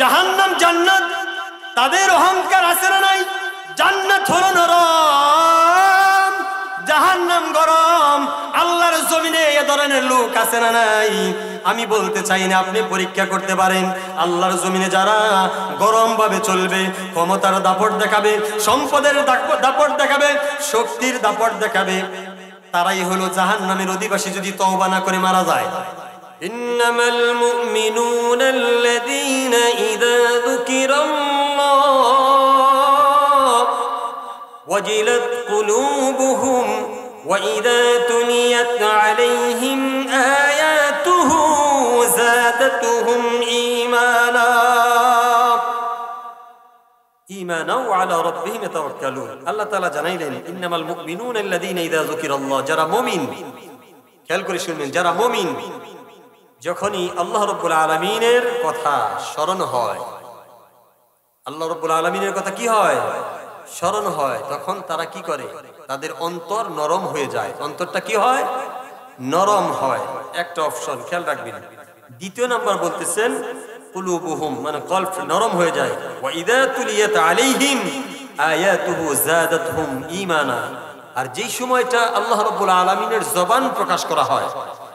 জাহান্নাম জান্নাত তাদের অহংকার আছে না নাই? জান্নাত হলো নরম, জাহান্নাম গরম। আল্লাহর জমিনে এ ধরনের লোক আছে না নাই? আমি বলতে চাই না, আপনি পরীক্ষা করতে পারেন। আল্লাহর জমিনে যারা গরম ভাবে চলবে, ক্ষমতার দাপট দেখাবে, সম্পদের দাপট দেখাবে, শক্তির দাপট দেখাবে, তারাই হলো জাহান্নামের অধিবাসী যদি তওবা না করে মারা যায়। ইন্নামাল মুমিনুনা আল্লাযীনা ইযা যুকিরাল্লাহ ওয়াজিলাত কুলুবুহুম ওয়া ইযা তুলিয়াত আলাইহিম আয়াতুহু যাদাতুহুম ঈমানা ওয়া আলা রাব্বিহিম ইয়াতাওয়াক্কালুন। আল্লাহ তাআলা জানাইলেন, ইন্নামাল মুমিনুনা আল্লাযীনা ইযা যুকিরাল্লাহ, যারা মুমিন, খেয়াল করে শুনবেন, যারা মুমিন যখনই আল্লাহ রাব্বুল আলামিনের কথা স্মরণ হয়, আল্লাহ রাব্বুল আলামিনের কথা কি হয়? স্মরণ হয়, তখন তারা কি করে? তাদের অন্তর নরম হয়ে যায়। অন্তরটা কি হয়? নরম হয়। একটা অপশন খেয়াল রাখবেন। দ্বিতীয় নাম্বার বলতেছেন কুলুবুহুম, মানে কলব নরম হয়ে যায়। ওয়া ইযা তুলিয়াত আলাইহিম আয়াতুহু যাদাতহুম ঈমানা, আর যেই সময়টা আল্লাহ রাব্বুল আলামিনের জবান প্রকাশ করা হয়,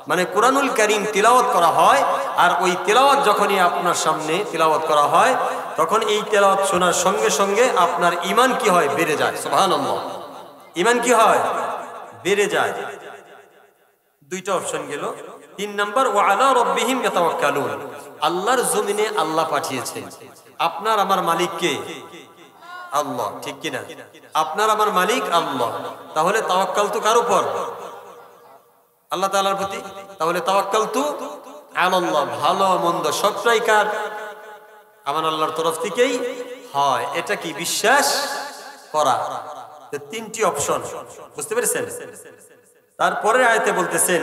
মানে কুরআনুল কারীম তিলাওয়াত করা হয়, আর ওই তিলাওয়াত যখনই আপনার সামনে তিলাওয়াত করা হয়, তখন এই তিলাওয়াত শোনার সঙ্গে সঙ্গে আপনার ঈমান কি হয়? বেড়ে যায়। সুবহানাল্লাহ। ঈমান কি হয়? বেড়ে যায়। দুইটা অপশন গেল। তিন নাম্বার, ওয়া আলা রাব্বিহিম ইয়াতাওয়াক্কালুন, আল্লাহর জমিনে আল্লাহ পাঠিয়েছেন। আপনার আমার মালিক কে? আল্লাহ, ঠিক কিনা? আপনার আমার মালিক আল্লাহ। তাহলে তাওয়াক্কাল তো কার উপর? আল্লাহ তাআলার প্রতি। তাহলে তাওয়াক্কাল তু আলাল্লাহ, ভালো মন্দ সবটাই কার? আমার আল্লাহর তরফ থেকেই হয়। এটা কি বিশ্বাস করা? তিনটি অপশন, বুঝতে পেরেছেন? তারপরে আয়াতে বলতেছেন,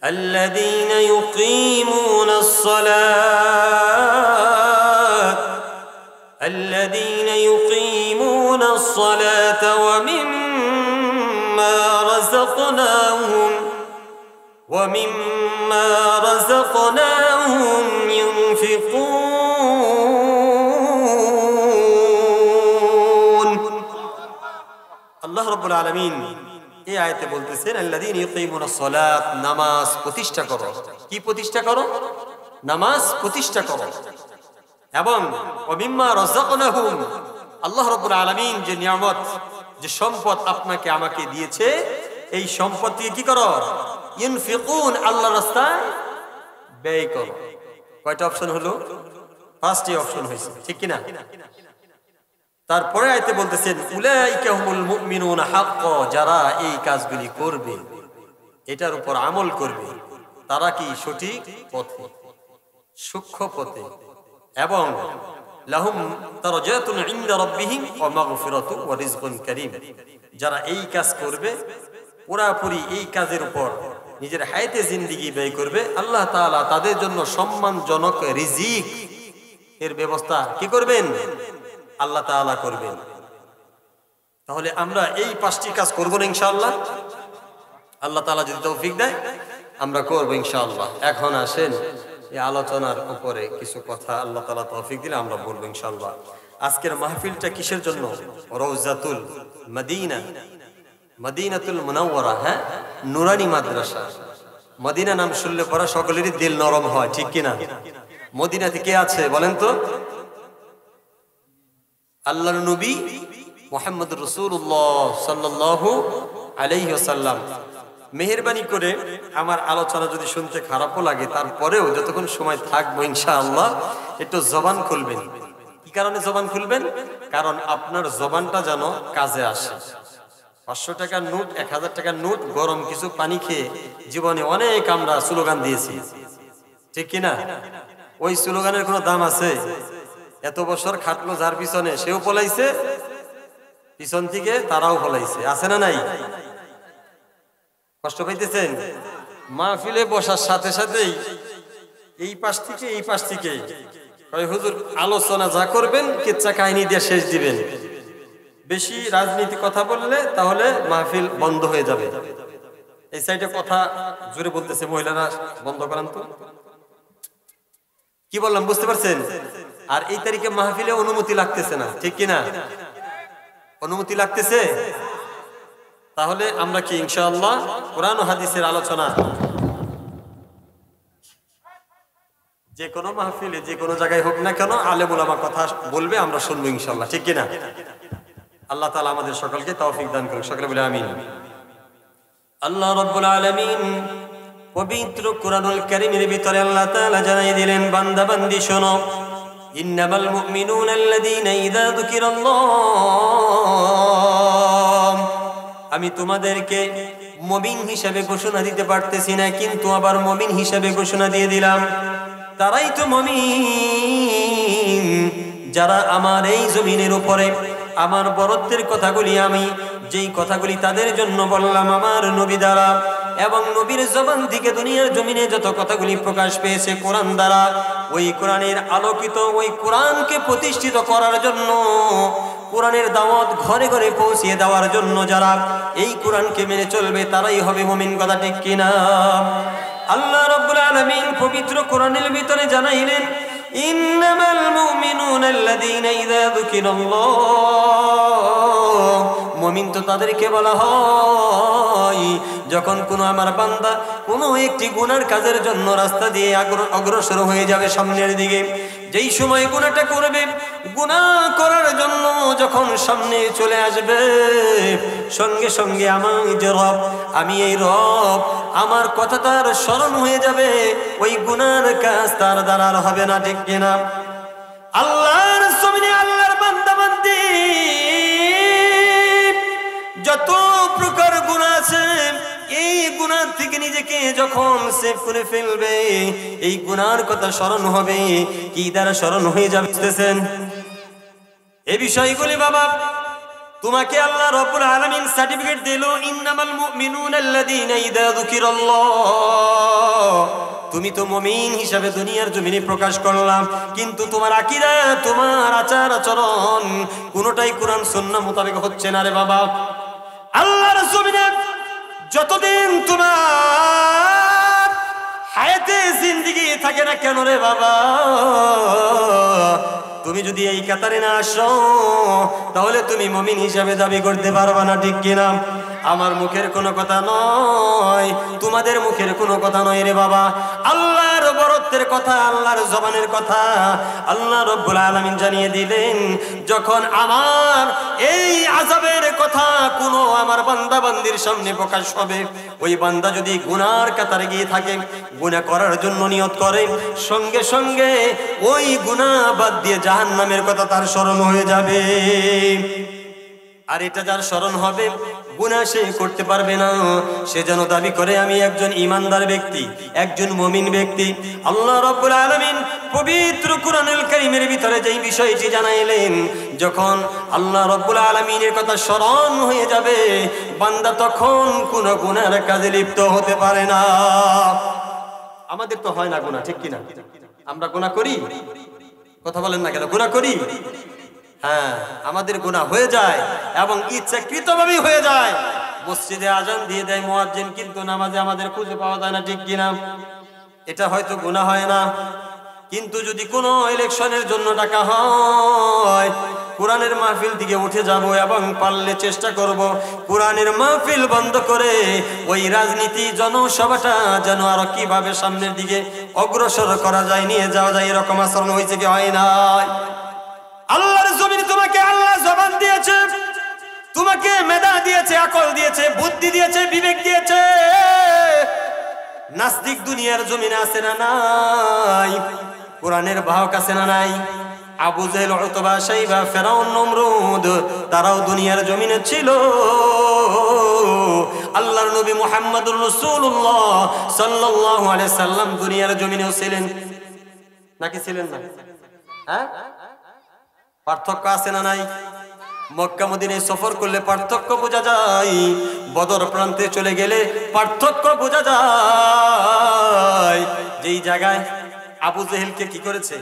আল্লাযীনা ইউকিমুনাস সালাত, আল্লাযীনা ইউকিমুনাস সালাতা ওয়া মিম্মা রাযাকনাহুম ইউনফিকুন। আল্লাহ রাব্বুল আলামিন এই আয়াতে বলতেছেন, আল্লাযীনা ইউকিমুনাস সালাত, নামাজ প্রতিষ্ঠা করো। কি প্রতিষ্ঠা করো? নামাজ প্রতিষ্ঠা করো। এবং ওয়া মিম্মা রাযাকনাহুম, আল্লাহ রাব্বুল আলামিন যে নিয়ামত, যে সম্পদ আপনাকে আমাকে দিয়েছে, এই সম্পদ দিয়ে কি করো? ইউনফিকুন, আল্লাহর রাস্তায় ব্যয় করো। কয়টা অপশন হলো? ফার্স্টে অপশন হয়েছে, ঠিক কিনা? তারপরে আয়াতে বলতেছেন, উলাইকা হুমুল মুমিনুনা হাক্কা, যারা এই কাজগুলি করবে, এটার উপর আমল করবে, তারা কি সঠিক পথে, সূক্ষ্ম পথে, এবং লাহুম দারাজাতুন ইনদা রাব্বিহিম ওয়া মাগফিরাতুন ওয়া রিজকুন কারীম। যারা এই কাজ করবে, পুরাপুরি এই কাজের উপর নিজের হায়াতে জিন্দেগি ব্যয় করবে, আল্লাহ তাআলা তাদের জন্য সম্মানজনক রিজিক এর ব্যবস্থা কি করবেন? আল্লাহ তাআলা করবেন। তাহলে আমরা এই পাঁচটি কাজ করব না ইনশাআল্লাহ? আল্লাহ তাআলা যদি তৌফিক দেয় আমরা করব ইনশাআল্লাহ। এখন আসেন এই আলোচনার উপরে কিছু কথা আল্লাহ তাআলা তৌফিক দিলে আমরা বলবো ইনশাআল্লাহ। আজকের মাহফিলটা কিসের জন্য? রওজাতুল মদিনা, মদিনাতুল মুনাওয়ারা, হ্যাঁ, নুরানি মাদ্রাসা। মদিনা নাম শুনলে পরে সকলেরই দিল নরম হয়, ঠিক কিনা? মদিনাতে কে আছে বলেন তো? আল্লাহর নবী মুহাম্মদুর রাসূলুল্লাহ সাল্লাল্লাহু আলাইহি ওয়াসাল্লাম। মেহেরবানি করে আমার আলোচনা যদি শুনতে খারাপও লাগে, তারপরেও যতক্ষণ সময় থাকবো ইনশাআল্লাহ একটু জবান খুলবেন। কি কারণে জবান খুলবেন? কারণ আপনার জবানটা যেন কাজে আসে। 500 টাকার নোট, 1000 টাকার নোট, গরম কিছু পানি খেয়ে জীবনে অনেক আমরা স্লোগান দিয়েছি, ঠিক কিনা? ওই স্লোগানের কোনো দাম আছে? এত বছর খাটলো যার পিছনে, সেও পলাইছে, পিছন থেকে তারাও পলাইছে, আছে না নাই? কষ্ট পাইতেছেন? মাহফিলে বসার সাথে সাথেই এই পাশ থেকে এই পাশ থেকে হুজুর আলোচনা যা করবেন কিচ্ছা কাহিনী দিয়ে শেষ দিবেন। বেশি রাজনীতি কথা বললে তাহলে মাহফিল বন্ধ হয়ে যাবে। এই সাইডে কথা জোরে বলতেছে মহিলারা, বন্ধ করেন তো। কি বললাম বুঝতে পারছেন? আর এই তারিখে মাহফিলে অনুমতি লাগতেছে না, ঠিক কিনা? অনুমতি লাগতেছে। তাহলে আমরা কি ইনশাআল্লাহ কোরআন ও হাদিসের আলোচনা যে কোনো মাহফিলে যে কোনো জায়গায় হোক না কেন আলেম উলামা কথা বলবে, আমরা শুনবো ইনশাআল্লাহ, ঠিক কিনা? আল্লাহ তাআলা আমাদের সকলকে তৌফিক দান করুন, সকলে বলে আমিন। আল্লাহ রাব্বুল আলামিন পবিত্র কোরআনুল কারীমের ভিতরে আল্লাহ তাআলা জানাই দিলেন, বান্দা বান্দি শোনো, ইন্নামাল মুমিনুনা আল্লাযীনা ইযা যুকিরাল্লাহ, আমি তোমাদেরকে মুমিন হিসেবে ঘোষণা দিতে পারতেছি না, কিন্তু আবার মুমিন হিসেবে ঘোষণা দিয়ে দিলাম। তারাই তো মুমিন যারা আমার এই জমিনের উপরে আমার বরত্বের কথাগুলি, আমি যেই কথাগুলি তাদের জন্য বললাম আমার নবী দ্বারা, এবং নবীর জবান থেকে দুনিয়ার জমিনে যত কথাগুলি প্রকাশ পেয়েছে কোরআন দ্বারা, ওই কোরআনের আলোকিত ওই কোরআনকে প্রতিষ্ঠিত করার জন্য, কোরআনের দাওয়াত ঘরে ঘরে পৌঁছিয়ে দেওয়ার জন্য যারা এই কোরআনকে মেনে চলবে তারাই হবে মুমিন, কথা ঠিক কিনা? আল্লাহ রাব্বুল আলামিন পবিত্র কোরআনের ভিতরে জানাইলেন, ইন্নামাল মুমিনুনা আল্লাযীনা ইযা যুকিরাল্লাহ, মুমিন তো তাদেরকে বলা হয় যখন কোনো আমার বান্দা কোনো একটি গুনার কাজের জন্য রাস্তা দিয়ে অগ্রসর হয়ে যাবে সামনের দিকে, যেই সময় গুনাহটা করবে, গুনাহ করার জন্য যখন সামনে চলে আসবে, সঙ্গে সঙ্গে আমার যে রব, আমি এই রব, আমার কথা তার স্মরণ হয়ে যাবে, ওই গুনার কাজ তার দ্বারা আর হবে না, ঠিক কিনা? আল্লাহর জমিনে আল্লাহর বান্দা বান্দি যত প্রকার গুনাহ আছে, এই গুনাহ থেকে নিজেকে যখন সেভ করে ফেলবে, এই গুনার কথা স্মরণ হবে, কি দ্বারা স্মরণ হয়ে যাবে বুঝতেছেন? এই বিষয়গুলি বাবা তোমাকে আল্লাহ রাব্বুল আলামিন সার্টিফিকেট দিল, ইন্নামাল মুমিনুনা আল্লাযীনা ইযা যুকিরাল্লাহ, তুমি তো মুমিন হিসাবে দুনিয়ার জমিনে প্রকাশ করলাম, কিন্তু তোমার আকীদা, তোমার আচার আচরণ কোনোটাই কোরআন সুন্নাহ মোতাবেক হচ্ছে না রে বাবা। আল্লাহর জমিনে যতদিন তোমার হায়াতে জিন্দেগি থাকে না কেন রে বাবা, তুমি যদি এই কাতারে না আসো তাহলে তুমি মুমিন হিসাবে দাবি করতে পারবা না, ঠিক কিনা? আমার মুখের কোনো কথা নয়, তোমাদের মুখের কোনো কথা নয় রে বাবা, আল্লাহর বরত্বের কথা, আল্লাহর জবানের কথা আল্লাহ রাব্বুল আলামিন জানিয়ে দিলেন। যখন আমার এই আযাবের কথা কোনো আমার বান্দা বান্দির সামনে প্রকাশ হবে, ওই বান্দা যদি গুনার কাতারে গিয়ে থাকে, গুনাহ করার জন্য নিয়ত করে, সঙ্গে সঙ্গে ওই গুনাহ বাদ দিয়ে জাহান্নামের কথা তার স্মরণ হয়ে যাবে। আর এটা যার স্মরণ হবে, গুনাহ সে করতে পারবে না, সে যেন দাবি করে আমি একজন ঈমানদার ব্যক্তি, একজন মুমিন ব্যক্তি। আল্লাহ রাব্বুল আলামিন পবিত্র কোরআনুল কারীমের ভিতরে যেই বিষয়টি জানাইলেন, যখন আল্লাহ রাব্বুল আলামিনের কথা স্মরণ হয়ে যাবে, বান্দা তখন কোনো গুনার কাজে লিপ্ত হতে পারে না। আমাদের তো হয় না গুনাহ, ঠিক কিনা? আমরা গুনাহ করি, কথা বলেন না কেন? গুনাহ করি, হ্যাঁ, আমাদের গুনাহ হয়ে যায় এবং ইচ্ছাকৃতভাবেই হয়ে যায়। মসজিদে আজান দিয়ে দেয় মুয়াজ্জিন, কিন্তু নামাজে আমাদের খুঁজে পাওয়া যায় না, ঠিক কিনা? এটা হয়তো গুনাহ হয় না, কিন্তু যদি কোনো ইলেকশনের জন্য ডাকা হয়, কোরআনের মাহফিল দিকে উঠে যাব এবং পারলে চেষ্টা করব কোরআনের মাহফিল বন্ধ করে ওই রাজনীতি জনসভাটা যেন আরো কিভাবে সামনের দিকে অগ্রসর করা যায়, নিয়ে যাওয়া যায়, এরকম আচরণ হয়েছে কি হয় নাই? আল্লাহর জমিন তোমাকে আল্লাহ জবান দিয়েছে, তোমাকে মেধা দিয়েছে, আকল দিয়েছে, বুদ্ধি দিয়েছে, বিবেক দিয়েছে। নাস্তিক দুনিয়ার জমিনে আছে না নাই? কোরআনের বাহক আছে না নাই? আবু জেহেল, উতবা, শাইবা, ফেরাউন, নমরুদ, তারাও দুনিয়ার জমিনে ছিল। আল্লাহর নবী মুহাম্মদুর রাসূলুল্লাহ সাল্লাল্লাহু আলাইহি সাল্লাম দুনিয়ার জমিনেও ছিলেন নাকি ছিলেন না? হ্যাঁ, পার্থক্য আছে না নাই? মক্কা মদিনায় সফর করলে পার্থক্য বোঝা যায়, বদর প্রান্তে চলে গেলে পার্থক্য বোঝা যায়। যেই জায়গায় আবু জেহেলকে কি করেছে?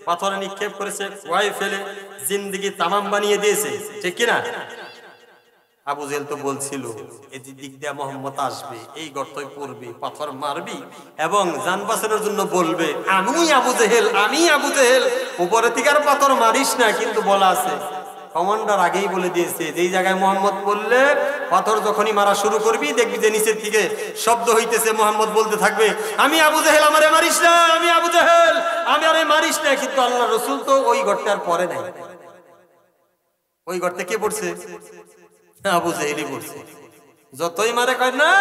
পাথরে নিক্ষেপ করেছে, কুয়ায় ফেলে জিন্দেগি তামাম বানিয়ে দিয়েছে, ঠিক কিনা? আবু জেহেল তো বলছিল এই দিক দিয়ে মোহাম্মদ আসবে, এই গর্তয় পড়বে, পাথর মারবি এবং জান বাঁচানোর জন্য বলবে আমি আবু জেহেল, উপরে থেকে আর পাথর মারিস না। কিন্তু বলা আছে, কমান্ডার আগেই বলে দিয়েছে যেই জায়গায় মোহাম্মদ বললে পাথর যখনই মারা শুরু করবি দেখবি যে নিচের থেকে শব্দ হইতেছে, মোহাম্মদ বলতে থাকবে আমি আবু জেহেল, আমারে মারিস না, আমি আবু জেহেল, আমি আরে মারিস না। কিন্তু আল্লাহ রসুল তো ওই গর্তে আর পরে নাই। ওই গর্তে কে পড়ছে? আবু জেহেলই পড়ছে। যতই মারে কয় না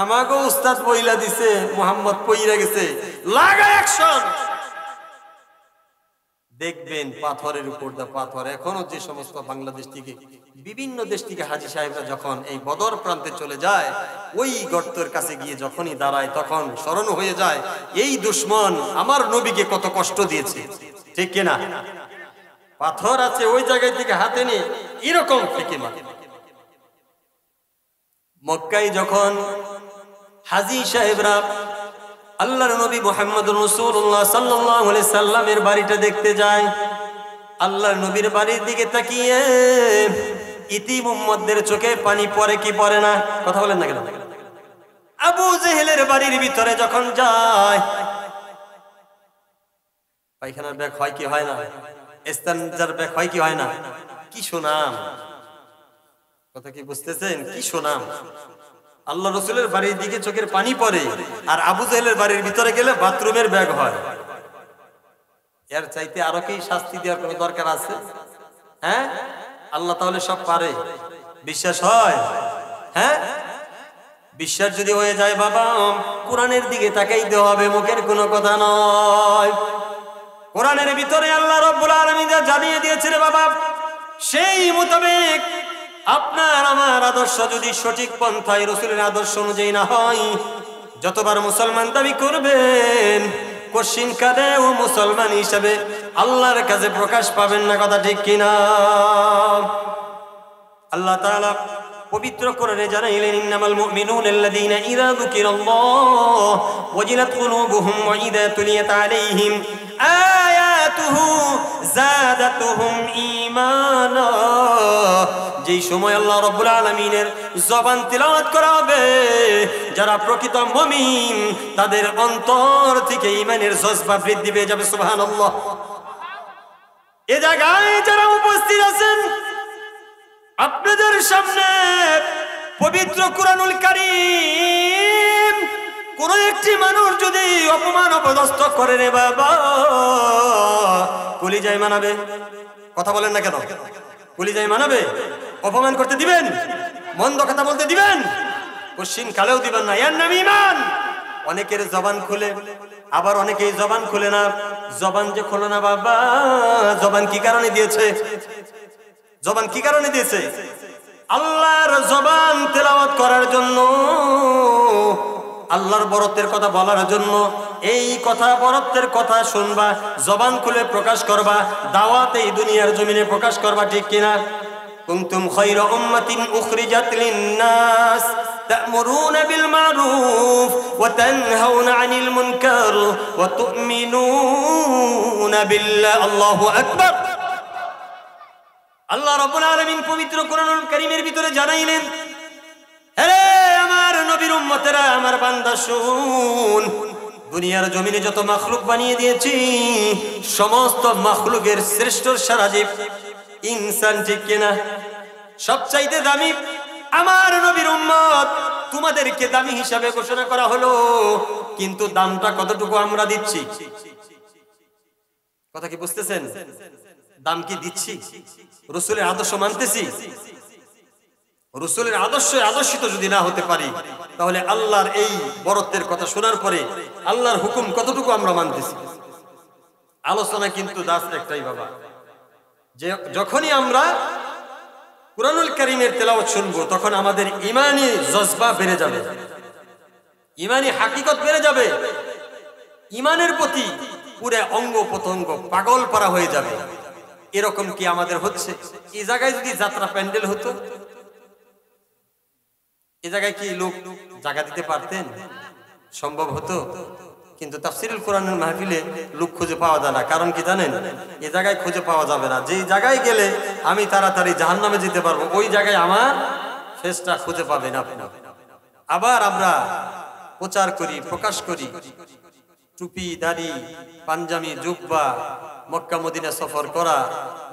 আমাকে উস্তাদ পইলা দিছে, মোহাম্মদ পইরা গেছে, লাগা অ্যাকশন। দেখবেন পাথরের উপর দা পাথর। এখনো যে সমস্ত বাংলাদেশ থেকে বিভিন্ন দেশ থেকে হাজী সাহেবরা যখন এই বদর প্রান্তে চলে যায়, ওই গর্তের কাছে গিয়ে যখনই দাঁড়ায় তখন স্মরণ হয়ে যায় এই দুশ্মন আমার নবীকে কত কষ্ট দিয়েছে, ঠিক কিনা? পাথর আছে ওই জায়গায় থেকে হাতে নিয়ে এরকম থেকে মারে। মক্কায় যখন হাজী সাহেবরা আল্লাহর নবী মুহাম্মদুর রাসূলুল্লাহ সাল্লাল্লাহু আলাইহি সাল্লামের বাড়িটা দেখতে যায়, আল্লাহর নবীর বাড়ির দিকে তাকিয়ে ইতিম উম্মতদের চোখে পানি পড়ে কি পড়ে না? কথা বলেন না কেন? আবু জেহেলের বাড়ির ভিতরে যখন যায়, পায়খানার ব্যাগ হয় কি হয় না? ইস্তেনজার ব্যাগ হয় কি হয় না? কি সুনাম! কথা কি বুঝতেছেন? কি সুনাম! আল্লাহ রসুলের বাড়ির দিকে চোখের পানি পড়ে, আর আবু জেহেলের বাড়ির ভিতরে গেলে বাথরুমের ব্যাগ হয়। এর চাইতে আরো কি শাস্তি দেওয়ার কোনো দরকার আছে? হ্যাঁ, আল্লাহ তাহলে সব পারে। বিশ্বাস হয়? হ্যাঁ, বিশ্বাস যদি হয়ে যায় বাবা, কোরআনের দিকে তাকাইতে হবে, মুখের কোনো কথা নয়। কোরআনের ভিতরে আল্লাহ রাব্বুল আলামিন জানিয়ে দিয়েছেন বাবা, সেই মোতাবেক আপনার আমার আদর্শ যদি সঠিক পন্থায় রাসূলের আদর্শ অনুযায়ী না হয়, যতবার মুসলমান দাবি করবেন কশিন কাদে ও মুসলমান হিসাবে আল্লাহর কাছে প্রকাশ পাবেন না। কথা ঠিক কিনা? আল্লাহ তাআলা পবিত্র কোরআনে জানাইলেন, ইন্নামাল মুমিনুনাল্লাযীনা ইযা যুকিরাল্লাহু ওয়াজিলাত কুলুবুহুম ওয়া ইযা তুলিয়াত আলাইহিম আয়াতুহু যাদাতুহুম ঈমানা। যেই সময় আল্লাহ রাব্বুল আলামিনের জবান তিলাওয়াত করা হবে, যারা প্রকৃত মুমিন তাদের অন্তর থেকে ঈমানের জজবা বৃদ্ধি পেয়ে যাবে। সুবহানাল্লাহ। এ জায়গায় যারা উপস্থিত আছেন, আপনাদের সামনে পবিত্র কুরআনুল কারীম কোন একটি মানুষ যদি অপমান অপদস্থ করে রে বাবা, কলিজায় মানাবে? কথা বলেন না কেন? কলিজায় মানাবে? অপমান করতে দিবেন? মন্দ কথা বলতে দিবেন? কশিন কালেও দিবেন না। এর নাম ঈমান। অনেকের জবান খুলে, আবার অনেকেই জবান খুলে না। জবান যে খোলে না বাবা, জবান কি কারণে দিয়েছে? জবান কি কারণে দিয়েছে? আল্লাহর জবান তেলাওয়াত করার জন্য, আল্লাহর বরত্বের কথা বলার জন্য। এই কথা বরত্বের কথা শুনবা, জবান খুলে প্রকাশ করবা, দাওয়াত এই দুনিয়ার জমিনে প্রকাশ করবা, ঠিক কিনা? কুনতুম খায়রা উম্মাতিন উখরিজাত লিন-নাস তা'মুরুনা বিল মা'রুফ ওয়া তানহাউনা আনিল মুনকার ওয়া তু'মিনুনা বিল্লাহ। আল্লাহু আকবার। আল্লাহ রাব্বুল আলামিন পবিত্র কোরআনুল কারীমের ভিতরে জানাইলেন, হে আমার নবীর উম্মতেরা, আমার বান্দা শুন, দুনিয়ার জমিনে যত মাখলুক বানিয়ে দিয়েছি, সমস্ত মাখলুকের শ্রেষ্ঠ সারাজীব ইনসান, ঠিক কিনা? সবচাইতে দামি আমার নবীর উম্মত। তোমাদেরকে দামি হিসাবে ঘোষণা করা হলো, কিন্তু দামটা কতটুকু আমরা দিচ্ছি? কথা কি বুঝতেছেন? দাম কি দিচ্ছি? রাসূলের আদর্শ মানতেছি? রাসূলের আদর্শে আদর্শিত যদি না হতে পারি, তাহলে আল্লাহর এই বরত্বের কথা শোনার পরে আল্লাহর হুকুম কতটুকু আমরা মানতেছি? আলোচনা কিন্তু দাস একটাই বাবা, যে যখনই আমরা কুরআনুল কারীমের তেলাওয়াত শুনবো, তখন আমাদের ঈমানি জজবা বেড়ে যাবে, ঈমানি হাকিকত বেড়ে যাবে, ঈমানের প্রতি পুরো অঙ্গ প্রত্যঙ্গ পাগল করা হয়ে যাবে। এরকম কি আমাদের হচ্ছে? এই জায়গায় যদি যাত্রা প্যান্ডেল হতো, এই জায়গায় কি লোক জায়গা দিতে পারতেন? সম্ভব হতো? কিন্তু তাফসিরুল কোরআনের মাহফিলে লোক খুঁজে পাওয়া যায় না। কারণ কি জানেন? এই জায়গায় খুঁজে পাওয়া যাবে না। যেই জায়গায় গেলে আমি তাড়াতাড়ি জাহান্নামে যেতে পারবো, ওই জায়গায় আমার ফেসটা খুঁজে পাবেন আপনি। আবার আমরা প্রচার করি, প্রকাশ করি, টুপি, দাড়ি, পাঞ্জাবি, জুব্বা, মক্কা মদিনা সফর করা,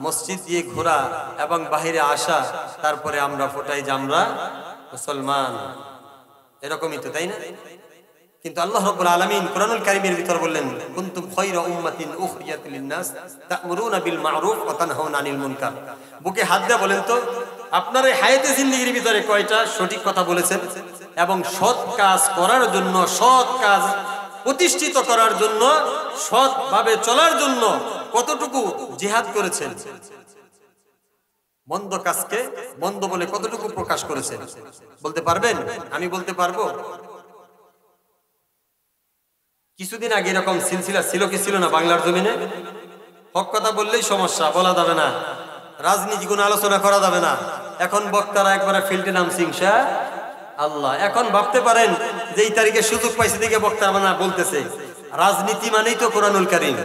মসজিদ দিয়ে ঘোরা এবং বাহিরে আসা, তারপরে আমরা ফোটাই যে আমরা মুসলমান। এরকমই তো, তাই না? কিন্তু আল্লাহ রাব্বুল আলামিন কুরআনুল কারীমের ভিতর বললেন, কুনতুম খায়রা উম্মাতিন উখরিজাত লিন-নাস তা'মুরুনা বিল মা'রুফ ওয়া তানহাউনা আনিল মুনকার। বুকে হাত দিয়ে বলেন তো, আপনার এই হায়াতে জিন্দেগির ভিতরে কয়টা সঠিক কথা বলেছেন এবং সৎ কাজ করার জন্য, সৎ কাজ প্রতিষ্ঠিত করার জন্য, সৎভাবে চলার জন্য কতটুকু জিহাদ করেছেন? মন্দ কাজকে মন্দ বলে কতটুকু প্রকাশ করেছেন বলতে পারবেন? আমি বলতে পারবো? কিছুদিন আগে এরকম সিলসিলা ছিল কি ছিল না বাংলার জমিনে? হক কথা বললেই সমস্যা, বলা যাবে না, রাজনীতি কোনো আলোচনা করা যাবে না। এখন বক্তারা একবারে ফিল্ডে নামছে, ইনশাআল্লাহ। এখন ভাবতে পারেন যে এই তারিখে সুযোগ পাইছে দিকে বক্তারা না বলতেছে রাজনীতি মানেই তো কোরআনুল কারীম।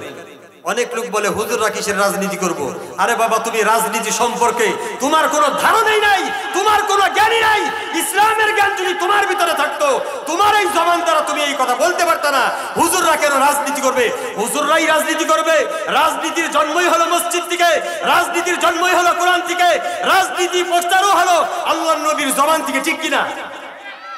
অনেক লোক বলে হুজুররা কিসের রাজনীতি করব? আরে বাবা, তুমি রাজনীতি সম্পর্কে তোমার কোনো ধারণাই নাই, তোমার কোনো জ্ঞানই নাই। ইসলামের জ্ঞান যদি তোমার ভিতরে থাকতো, তোমার এই জবান দ্বারা তুমি এই কথা বলতে পারত না। হুজুররা কেন রাজনীতি করবে? হুজুররাই রাজনীতি করবে। রাজনীতির জন্মই হলো মসজিদ থেকে, রাজনীতির জন্মই হলো কোরআন থেকে, রাজনীতি প্রচারও হলো আল্লাহর নবীর জবান থেকে, ঠিক কিনা?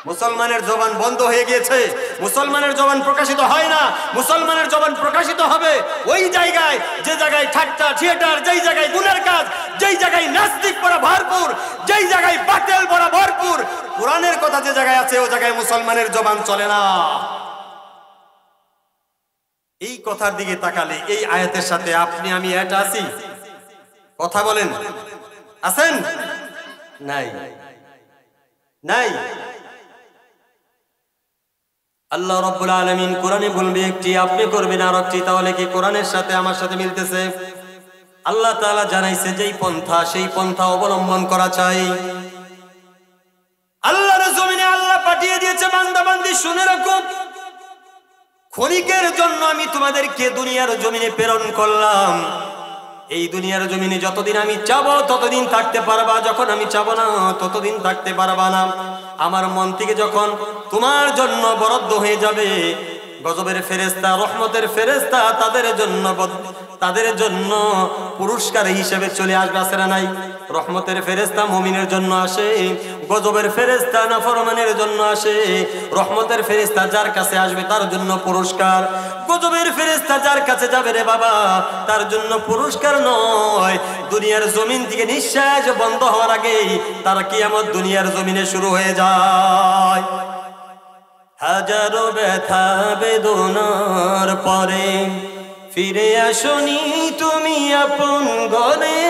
মুসলমানের জবান বন্ধ হয়ে গিয়েছে, মুসলমানের জবান প্রকাশিত হয় না। মুসলমানের জবান প্রকাশিত হবে ওই জায়গায়, যে জায়গায় ঠাট্টা থিয়েটার, যেই জায়গায় গুনার কাজ, যেই জায়গায় নাস্তিক পড়া ভরপুর, যেই জায়গায় বাতিল পড়া ভরপুর। কোরআনের কথা যে জায়গায় আছে, ও জায়গায় মুসলমানের জবান চলে না। এই কথার দিকে তাকালে এই আয়াতের সাথে আপনি আমি এটা আছি? কথা বলেন, আছেন? নাই, নাই। আল্লাহ রাব্বুল আলামিন কোরআনে বলবে একটি, আপনি করবেন আর একটি, তাহলে কি কোরআনের সাথে আমার সাথে মিলতেছে? আল্লাহ তাআলা জানাইছে যেই পন্থা, সেই পন্থা অবলম্বন করা চাই। আল্লাহর জমিনে আল্লাহ পাঠিয়ে দিয়েছে বান্দা বান্দি, শুনে রাখো, ক্ষণিকের জন্য আমি তোমাদেরকে দুনিয়ার জমিনে প্রেরণ করলাম। এই দুনিয়ার জমিনে যতদিন আমি চাবো ততদিন থাকতে পারবা, যখন আমি চাবো না ততদিন থাকতে পারবা না। আমার মন থেকে যখন তোমার জন্য বরাদ্দ হয়ে যাবে, গজবের ফেরেশতা, রহমতের ফেরেশতা তাদের জন্য পুরস্কার হিসেবে চলে আসবে, আছে না নাই? রহমতের ফেরেশতা মুমিনের জন্য আসে, গজবের ফেরেশতা নাফরমানের জন্য আসে। রহমতের ফেরেশতা যার কাছে আসবে তার জন্য পুরস্কার, গজবের ফেরেশতা যার কাছে যাবে রে বাবা তার জন্য পুরস্কার নয়। দুনিয়ার জমিন থেকে নিঃশ্বাস বন্ধ হওয়ার আগেই তার কিয়ামত দুনিয়ার জমিনে শুরু হয়ে যায়। হাজারো ব্যথা বেদনার পরে ফিরে আসনি তুমি আপন ঘরে,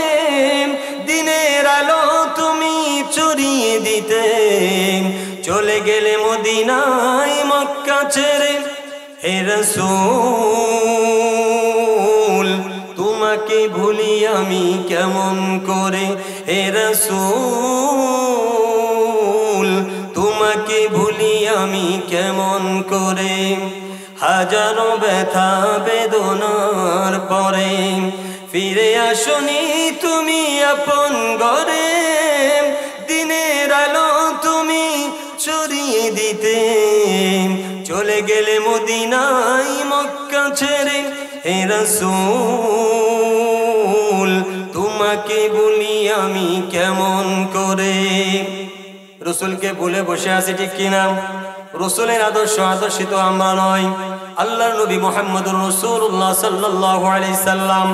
দিনের আলো তুমি চুরিয়ে দিতে চলে গেলে মদিনায় মক্কা ছেড়ে। হে রাসূল তোমাকে ভুলি আমি কেমন করে, হে রাসূল তোমাকে ভুলি আমি কেমন করে। হাজারো ব্যথা বেদনার পরে ফিরে আসনি তুমি আপন ঘরে, দিনের আলো তুমি চুরিয়ে দিতে চলে গেলে মদিনায় মক্কা ছেড়ে। হে রাসূল তোমাকে ভুলি আমি কেমন করে। রসুলকে ভুলে বসে আছি, ঠিক কিনা? রসুলের আদর্শিত আমরা নয়। আল্লাহর নবী মুহাম্মদুর রাসূলুল্লাহ সাল্লাল্লাহু আলাইহি সাল্লাম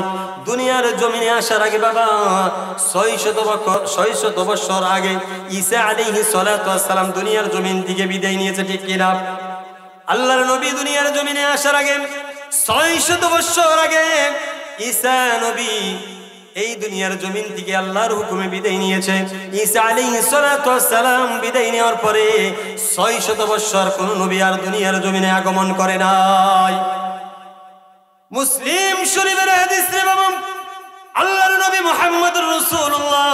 দুনিয়ার জমিনে আসার আগে বাবা 600 বছর আগে ঈসা আলাইহিস সালাতু ওয়াস সালাম দুনিয়ার জমিন থেকে বিদায় নিয়েছে, ঠিক কিনা? আল্লাহর নবী দুনিয়ার জমিনে আসার আগে 600 বছর আগে ঈসা নবী এই দুনিয়ার জমিন থেকে আল্লাহর হুকুমে বিদায় নিয়েছে। ঈসা আলাইহিস সালাতু ওয়াস সালাম বিদায় নেওয়ার পরে 600 বছর কোন নবী আর দুনিয়ার জমিনে আগমন করে নাই। মুসলিম শরীফের হাদিস রে বাবা, আল্লাহর নবী মুহাম্মদুর রাসূলুল্লাহ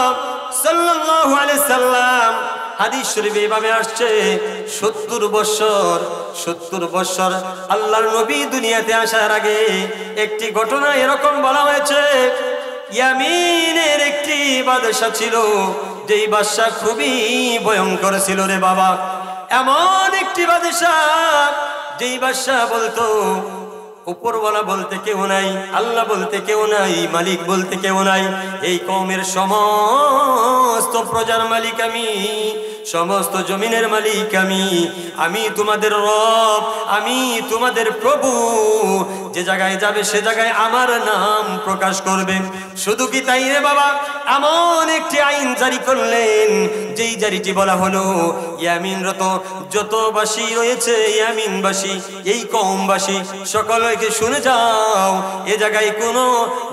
সাল্লাল্লাহু আলাইহি সাল্লাম হাদিস শরীফে এভাবে আসছে 70 বছর আল্লাহর নবী দুনিয়াতে আসার আগে একটি ঘটনা এরকম বলা হয়েছে। ইয়ামিনের একটি বাদশা ছিল, যেই বাদশা খুবই ভয়ঙ্কর ছিল রে বাবা। এমন একটি বাদশা, যেই বাদশা বলতো উপরওয়ালা বলতে কেউ নাই, আল্লাহ বলতে কেউ নাই, মালিক বলতে কেউ নাই, এই কওমের সমস্ত প্রজার মালিক আমি, সমস্ত জমিনের মালিক আমি তোমাদের রব, আমি তোমাদের প্রভু। যে জায়গায় যাবে সে জায়গায় আমার নাম প্রকাশ করবে। শুধু কি তাই রে বাবা, এমন একটি আইন জারি করলেন, যেই জারিটি বলা হলো ইয়ামিনরত যতবাসী রয়েছে, ইয়ামিনবাসী, এই কওমবাসী সকলকে শুনে যাও, এ জায়গায় কোনো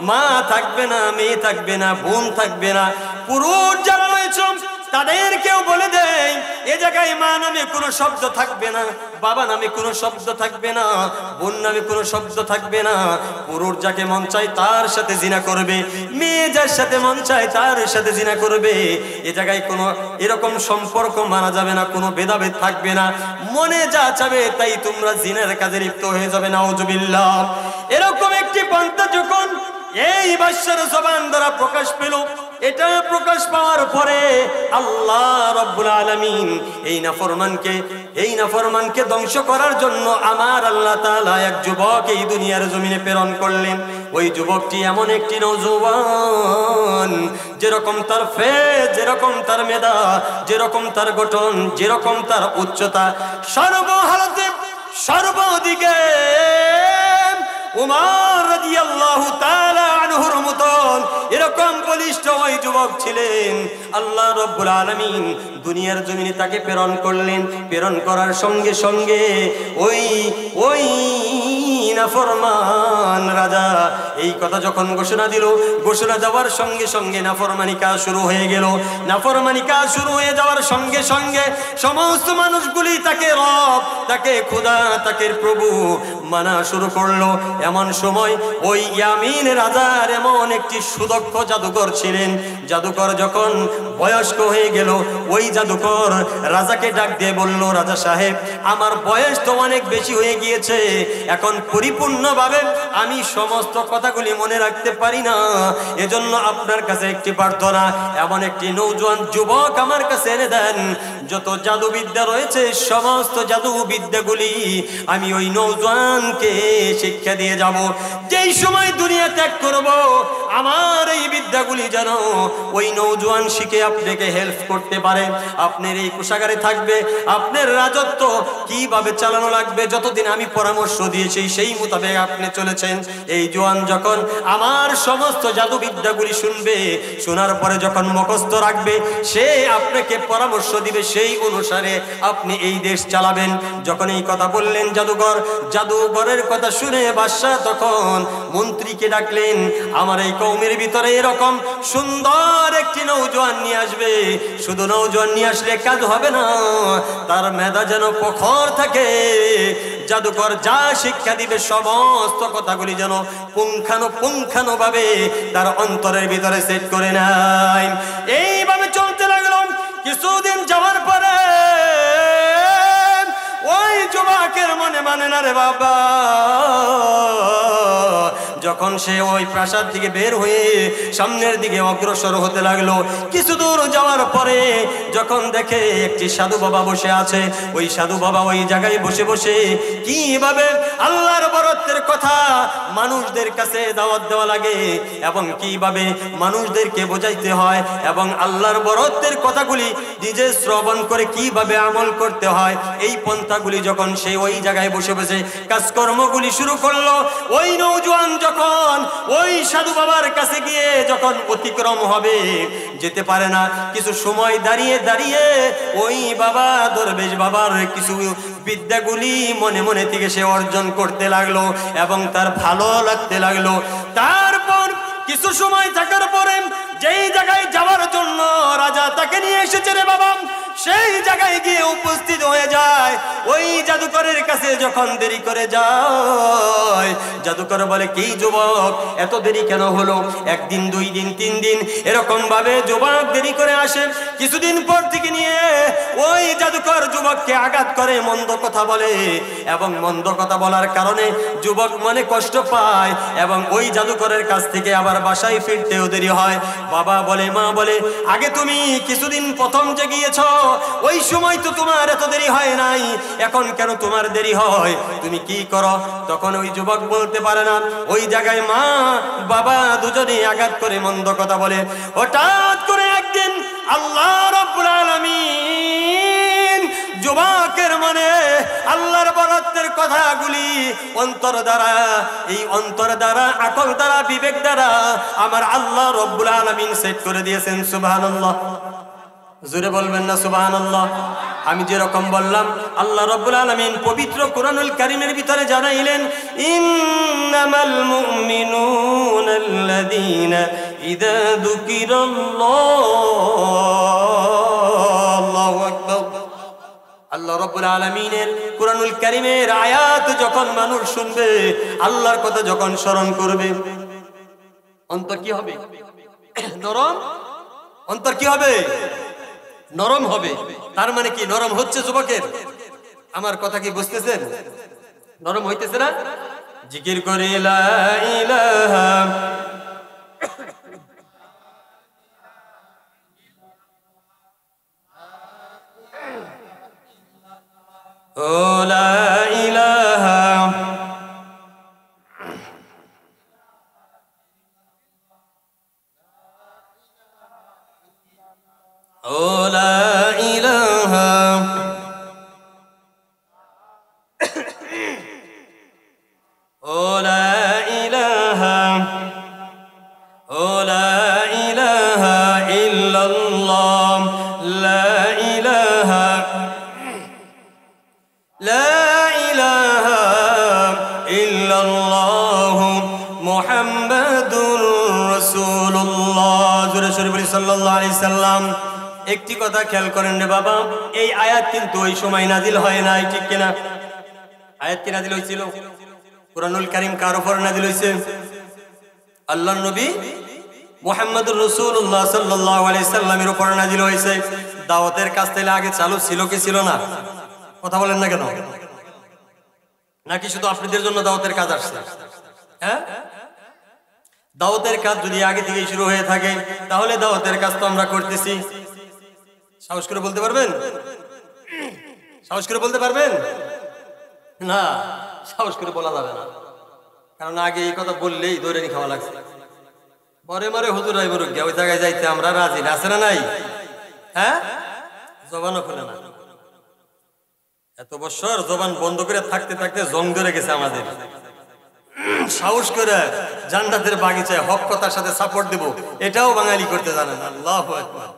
মা থাকবে না, মেয়ে থাকবে না, বোন থাকবে না, পুরুষ যারা রয়েছে তাদেরকেও বলে দেয় এ জায়গায় মা নামে কোনো শব্দ থাকবে না, বাবা নামে কোনো শব্দ থাকবে না, বোন নামে কোনো শব্দ থাকবে না। পুরুষ যাকে মন চায় তার সাথে জিনা করবে, মেয়ে যার সাথে মন চায় তার সাথে জিনা করবে। এ জায়গায় কোনো এরকম সম্পর্ক মানা যাবে না, কোনো ভেদাভেদ থাকবে না। মনে যা চাবে তাই তোমরা জিনার কাজে লিপ্ত হয়ে যাবে, নাউজুবিল্লাহ। এরকম একটি পন্থা যখন এই বাদশার জবান দ্বারা প্রকাশ পেল, এটা প্রকাশ পাওয়ার পরে আল্লাহ রাব্বুল আলামিন এই নাফরমানকে ধ্বংস করার জন্য আমার আল্লাহ তাআলা এক যুবক এই দুনিয়ার জমিনে প্রেরণ করলেন। ওই যুবকটি এমন একটি নওজোয়ান, যেরকম তার ফেজ, যেরকম তার মেধা, যেরকম তার গঠন, যেরকম তার উচ্চতা, সর্বহালতে সর্বদিকে উমর রাদিয়াল্লাহু তাআলা আনহুর মতন এরকম বলিষ্ঠ ওই যুবক ছিলেন। আল্লাহ রাব্বুল আলামিন দুনিয়ার জমিনে তাকে প্রেরণ করলেন। প্রেরণ করার সঙ্গে সঙ্গে ওই নাফরমান রাজা এই কথা যখন ঘোষণা দিল, ঘোষণা দেওয়ার সঙ্গে সঙ্গে নাফরমানি কাজ শুরু হয়ে গেল। নাফরমানি কাজ শুরু হয়ে যাওয়ার সঙ্গে সঙ্গে সমস্ত মানুষগুলি তাকে রব, তাকে খোদা, তাকে প্রভু মানা শুরু করলো। এমন সময় ওই ইয়ামিন রাজার এমন একটি সুদক্ষ জাদুকর ছিলেন। জাদুকর যখন বয়স্ক হয়ে গেল, ওই জাদুকর রাজাকে ডাক দিয়ে বলল, রাজা সাহেব, আমার বয়স তো অনেক বেশি হয়ে গিয়েছে, এখন পরিপূর্ণভাবে আমি সমস্ত কথাগুলি মনে রাখতে পারি না, এজন্য আপনার কাছে একটি প্রার্থনা, এমন একটি নওজোয়ান যুবক আমার কাছে এনে দেন। যত জাদুবিদ্যা রয়েছে সমস্ত জাদুবিদ্যাগুলি আমি ওই নওজোয়ানকে শিক্ষা দিয়ে যাব। যেই সময় দুনিয়া ত্যাগ করব, আমার এই বিদ্যাগুলি যেন ওই নওজোয়ান শিখে আপনাকে হেল্প করতে পারে। আপনার এই কোষাগারে থাকবে, আপনার রাজত্ব কিভাবে চালানো লাগবে, যতদিন আমি পরামর্শ দিয়েছি সেই মোতাবেক আপনি চলেছেন। এই জওয়ান যখন আমার সমস্ত জাদুবিদ্যাগুলি শুনবে, শোনার পরে যখন মুখস্থ রাখবে, সে আপনাকে পরামর্শ দিবে, সেই অনুসারে আপনি এই দেশ চালাবেন। যখন এই কথা বললেন জাদুঘর, জাদুঘরের কথা শুনে বাদশা তখন মন্ত্রীকে ডাকলেন, আমার এই কওমের ভিতরে এরকম সুন্দর একটি নওজোয়ান নিয়ে আসবে। শুধু নওজোয়ান নিয়ে আসলে কাজ হবে না, তার মেধা যেন প্রখর থাকে। জাদুকর যা শিক্ষা দিবে সমস্ত কথাগুলি যেন পুঙ্খানুপুঙ্খানুভাবে তার অন্তরের ভিতরে সেট করে নেয়। এইভাবে চলতে লাগলো। কিছুদিন যাওয়ার পরে ওই যুবকের মনে মানে না রে বাবা, যখন সে ওই প্রাসাদ থেকে বের হয়ে সামনের দিকে অগ্রসর হতে লাগলো, কিছু দূর যাওয়ার পরে যখন দেখে একটি সাধু বাবা বসে আছে, ওই সাধু বাবা ওই জায়গায় বসে বসে কিভাবে আল্লাহর বরত্বের কথা মানুষদের কাছে দাওয়াত দেওয়া লাগে এবং কিভাবে মানুষদেরকে বোঝাইতে হয় এবং আল্লাহর বরত্বের কথাগুলি নিজে শ্রবণ করে কিভাবে আমল করতে হয়, এই পন্থাগুলি যখন সে ওই জায়গায় বসে বসে কাজকর্মগুলি শুরু করলো, ওই নওজোয়ান যখন ওই সাধু বাবার কাছে গিয়ে যখন অতিক্রম হবে, যেতে পারে না, কিছু সময় দাঁড়িয়ে দাঁড়িয়ে ওই বাবা দরবেশ বাবার কিছু বিদ্যাগুলি মনে মনে থেকে সে অর্জন করতে লাগলো এবং তার ভালো লাগতে লাগলো। তারপর কিছু সময় থাকার পরে যেই জায়গায় যাওয়ার জন্য রাজা তাকে নিয়ে এসেছে রে বাবা, সেই জায়গায় গিয়ে উপস্থিত হয়ে যায়। ওই জাদুকরের কাছে যখন দেরি করে যায়, জাদুকর বলে, কি যুবক এত দেরি কেন হলো? একদিন, 2 দিন, 3 দিন এরকম ভাবে যুবক দেরি করে আসে। কিছুদিন পর থেকে নিয়ে ওই জাদুকর যুবককে আঘাত করে, মন্দ কথা বলে, এবং মন্দ কথা বলার কারণে যুবক মনে কষ্ট পায়, এবং ওই জাদুকরের কাছ থেকে আবার বাসায় ফিরতেও দেরি হয়। বাবা বলে, মা বলে, আগে তুমি কিছুদিন প্রথম যে গিয়েছ ওই সময় তো তোমার এত দেরি হয় নাই, এখন কেন তোমার দেরি হয়? তুমি কি করো? তখন ওই যুবক বলতে পারে না। ওই জায়গায় মা বাবা দুজনেই আঘাত করে মন্দ কথা বলে। হঠাৎ করে একদিন আল্লাহ রাব্বুল আলামিন যুবকের মনে আল্লাহর বরত্বের কথাগুলি অন্তর দ্বারা, এই অন্তর দ্বারা, আকল দ্বারা, বিবেক দ্বারা আমার আল্লাহ রাব্বুল আলামিন সেট করে দিয়েছেন। সুবহানাল্লাহ, জোরে বলবেন না সুবহানাল্লাহ? আমি যেরকম বললাম, আল্লাহ রাব্বুল আলামিন পবিত্র কোরআনুল কারীমের ভিতরে জানাইলেন, ইন্নামাল মুমিনুনাল্লাযীনা ইযা যুকিরাল্লাহ, আল্লাহু আকবার। আল্লাহ রাব্বুল আলামিনের কোরআনুল কারীমের আয়াত যখন মানুষ শুনবে, আল্লাহর কথা যখন স্মরণ করবে, অন্তর কি হবে? নরম। অন্তর কি হবে? নরম হবে। তার মানে কি নরম হচ্ছে যুবকের? আমার কথা কি বুঝতেছেন? নরম হইতেছে না? জিকির করে লা ইলাহা ও লা ইলাহা ও লা ইলাহা ও লা ইলাহা ও লা ইলাহা ইল্লাল্লাহ, লা ইলাহা লা ইলাহা ইল্লাল্লাহ মুহাম্মাদুর রাসূলুল্লাহ। জোরে জোরে বলি সাল্লাল্লাহু আলাইহি সাল্লাম। একটি কথা খেয়াল করেন রে বাবা, এই আয়াত কিন্তু ওই সময় নাজিল হয় নাই, ঠিক কিনা? আয়াত কি নাজিল হয়েছিল? কুরআনুল কারীম কার উপর নাজিল হয়েছে? আল্লাহর নবী মুহাম্মদুর রাসূলুল্লাহ সাল্লাল্লাহু আলাইহি সাল্লামের উপর নাজিল হয়েছে। দাওয়াতের কাজ তাহলে আগে চালু ছিল কি ছিল না? কথা বলেন না কেন? নাকি শুধু আপনাদের জন্য দাওয়াতের কাজ আসছে? হ্যাঁ, দাওয়াতের কাজ যদি আগে থেকেই শুরু হয়ে থাকে, তাহলে দাওয়াতের কাজ তো আমরা করতেছি। সাহস করে বলতে পারবেন? সাহস করে বলতে পারবেন? না, সাহস করে বলা যাবে না, কারণ আগে এই কথা বললেই ধরে নি খাওয়া লাগছে। পরে মারে হুজুর রাই বড় ওই জায়গায় যাইতে আমরা রাজি না, আছে না নাই? হ্যাঁ, জবানও খুলে না। এত বছর জবান বন্ধ করে থাকতে থাকতে জং ধরে গেছে আমাদের। সাহস করে জান্নাতের বাগিচায় হক কথার সাথে সাপোর্ট দেব, এটাও বাঙালি করতে জানে না। আল্লাহু আকবার।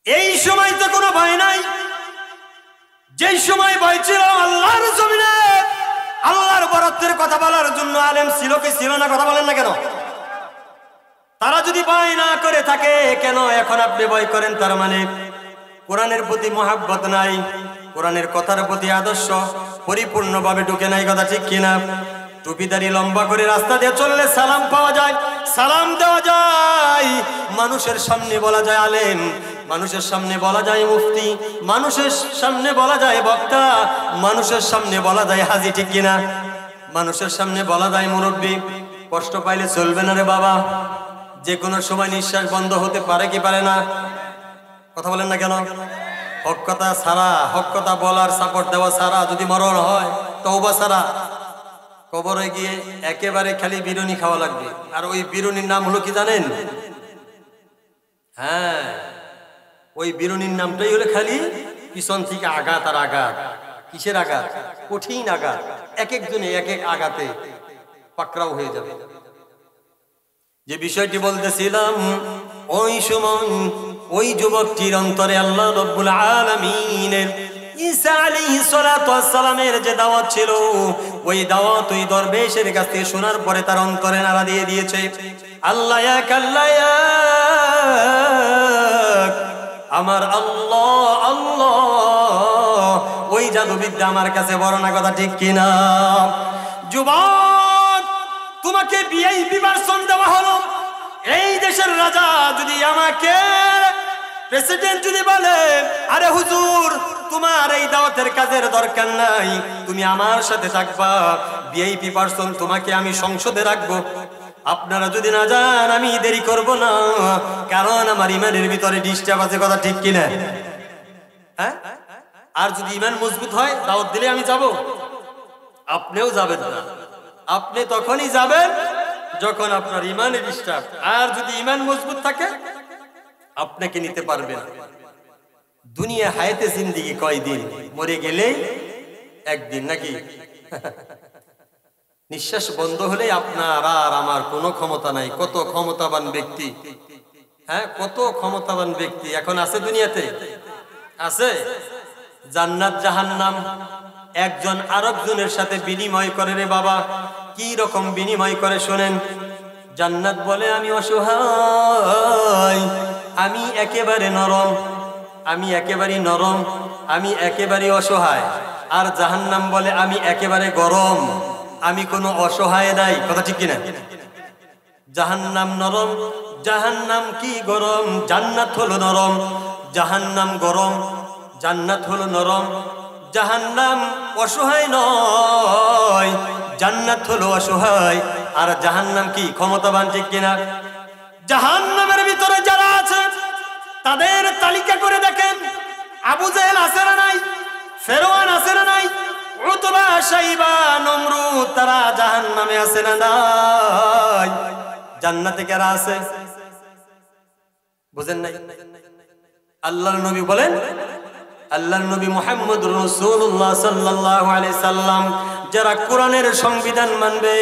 এই সময় তো কোনো ভয় নাই। যেই সময় ভয় ছিল আল্লাহর জমিনে আল্লাহর বরত্বের কথা বলার জন্য আলেম ছিল কি ছিল না? কথা বলেন না কেন? তারা যদি ভয় না করে থাকে, কেন এখন আপনি ভয় করেন? তার মানে কোরআনের প্রতি মহাব্বত নাই, কোরআনের কথার প্রতি আদর্শ পরিপূর্ণভাবে ঢুকে নাই। কথা ঠিক কিনা? টুপিদারি লম্বা করে রাস্তা দিয়ে চললে সালাম পাওয়া যায়, সালাম দেওয়া যায়, মানুষের সামনে বলা যায় আলেম, মানুষের সামনে বলা যায় মুফতি, মানুষের সামনে বলা যায় বক্তা, মানুষের সামনে বলা যায় হাজি, ঠিক কিনা? মানুষের সামনে বলা যায় মুরব্বী। কষ্ট পাইলে চলবে না রে বাবা, যে কোনো সময় নিঃশ্বাস বন্ধ হতে পারে কি পারে না? কথা বলেন না কেন? হক কথা ছাড়া, হক কথা বলার সাপোর্ট দেওয়া ছাড়া যদি মরণ হয়, তওবা ছাড়া কবরে গিয়ে একেবারে খালি বিরুনি খাওয়া লাগবে। আর ওই বিরুনির নাম হলো কি জানেন? হ্যাঁ, ওই বিরুনির নামটাই হলো খালি পিছন থেকে আঘাত আর আঘাত। কিসের আঘাত? কঠিন আঘাত। এক একজনে এক এক আঘাতে পাকড়াও হয়ে যাবে। যে বিষয়টি বলতেছিলাম, ওই সময় ওই যুবকটির অন্তরে আল্লাহ রাব্বুল আলামিনের ঈসা আলাইহিস সালাতু ওয়াস সালামের যে দাওয়াত ছিল, ওই দাওয়াত ওই দরবেশের কাছ থেকে শোনার পরে তার অন্তরে নাড়া দিয়ে দিয়েছে। আল্লাহ এক, আল্লাহ এক, আমার আল্লাহ আল্লাহ ওই জাদুবিদ্যা আমার কাছে বড় না, কথা ঠিক কিনা? যুবক, তোমাকে ভিআইপি ভার্সন দেওয়া হলো। এই দেশের রাজা যদি আমাকে প্রেসিডেন্ট যদি বলে, আরে হুজুর তোমার এই দাওয়াতের কাজের দরকার নাই, তুমি আমার সাথে থাকবা, ভিআইপি পার্সন, তোমাকে আমি সংসদে রাখবো, আপনারা যদি না যান আমি দেরি করব না, কারণ আমার ইমানের ভিতরে ডিস্টার্ব আছে, কথা ঠিক কিনা? হ্যাঁ, আর যদি ইমান মজবুত হয় দাওয়াত দিলে আমি যাব। আপনিও যাবেন না, আপনি তখনই যাবেন যখন আপনার ইমানের ডিস্টার্ব। আর যদি ইমান মজবুত থাকে আপনাকে নিতে পারবে না। দুনিয়া হায়াতে জিন্দেগি কয়দিন, মরে গেলে একদিন নাকি? নিঃশ্বাস বন্ধ হলে আপনার আর আমার কোনো ক্ষমতা নাই। কত ক্ষমতাবান ব্যক্তি, হ্যাঁ কত ক্ষমতাবান ব্যক্তি এখন আছে দুনিয়াতে, আছে। জান্নাত জাহান্নাম একজন আরেকজনের সাথে বিনিময় করে রে বাবা। কি রকম বিনিময় করে শোনেন। জান্নাত বলে আমি অসহায়, আমি একেবারে নরম, আমি একেবারে নরম, আমি একেবারে অসহায়। আর জাহান্নাম বলে আমি একেবারে গরম, আমি কোনো অসহায় নাই, কথা ঠিক কিনা? জাহান্নাম নরম, জাহান্নাম কি গরম, জান্নাত হলো নরম, জাহান্নাম গরম, জান্নাত হলো নরম। জাহান্নাম অসহায় নয়, জান্নাত হলো অসহায়। আর জাহান্নাম কি ক্ষমতাবান, ঠিক কিনা? জাহান্নামের ভিতরে যারা আছে তাদের তালিকা করে দেখেন। আবু জেহেল আছে না নাই? ফেরআউন আছে না নাই? উতবা শাইবা নমরুদ তারা জাহান্নামে আছে না নাই? জান্নাতে কারা আছে বুঝেন নাই? আল্লাহর নবী বলেন, আল্লাহর নবী মুহাম্মদুর রাসূলুল্লাহ সাল্লাল্লাহু আলাইহি সাল্লাম, যারা কোরআনের সংবিধান মানবে,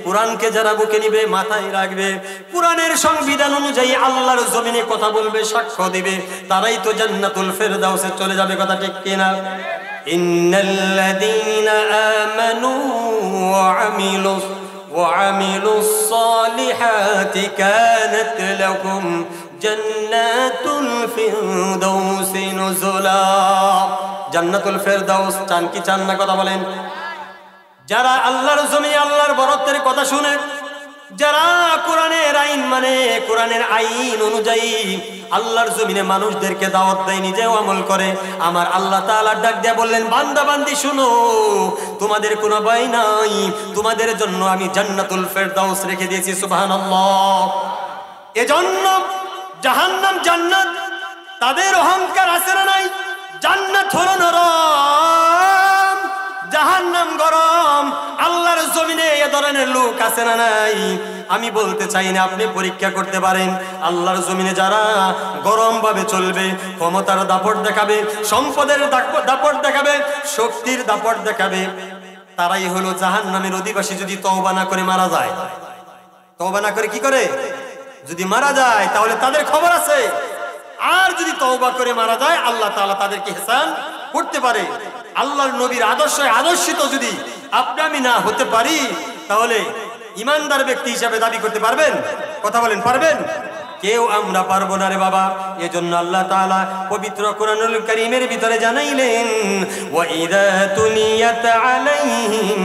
কোরআনকে যারা বুকে নিবে, মাথায় রাখবে, কোরআনের সংবিধান অনুযায়ী আল্লাহর জমিনে কথা বলবে, সাক্ষ্য দিবে, তারাই তো জান্নাতুল ফেরদাউসে চলে যাবে, কথা ঠিক কিনা? ইন্নাল্লাযীনা আমানু ওয়া আমিলুস সালিহাতি কানাত লাকুম জান্নাতুল ফিরদাউসি নুজুলা। জান্নাতুল ফেরদাউস চান কি চান না, কথা বলেন? যারা আল্লাহর জমিনে আল্লাহর বরত্বের কথা শুনে, যারা কোরআনের আইন মানে, কোরআনের আইন অনুযায়ী আল্লাহর জমিনে মানুষদেরকে দাওয়াত দেয়, নিজেও আমল করে, আমার আল্লাহ তাআলা ডাক দিয়ে বললেন, বান্দা বান্দি শুনো, তোমাদের কোনো ভয় নাই, তোমাদের জন্য আমি জান্নাতুল ফেরদাউস রেখে দিয়েছি। সুবহানাল্লাহ। এজন্য জাহান্নাম জান্নাত, তাদের অহংকার আছে না নাই? জান্নাত হলো নরম, জাহান্নাম গরম। আল্লাহর জমিনে এ ধরনের লোক আছে না নাই? আমি বলতে চাই না, আপনি পরীক্ষা করতে পারেন। আল্লাহর জমিনে যারা গরম ভাবে চলবে, ক্ষমতার দাপট দেখাবে, সম্পদের দাপট দেখাবে, শক্তির দাপট দেখাবে, তারাই হলো জাহান্নামের অধিবাসী। যদি তওবা না করে মারা যায়, তওবা না করে কি করে যদি মারা যায়, তাহলে তাদের খবর আছে। আর যদি তওবা করে মারা যায়, আল্লাহ তাআলা তাদেরকে ইহসান করতে পারে। আল্লাহর নবীর আদর্শে আদর্শিত যদি আপনি আমি না হতে পারি, তাহলে ইমানদার ব্যক্তি হিসাবে দাবি করতে পারবেন? কথা বলেন, পারবেন? কেউ আমরা পারবো না রে বাবা। এজন্য আল্লাহ তাআলা পবিত্র কোরআনুল কারীমের ভিতরে জানাইলেন, ওয়া ইযা তুলিয়াত আলাইহিম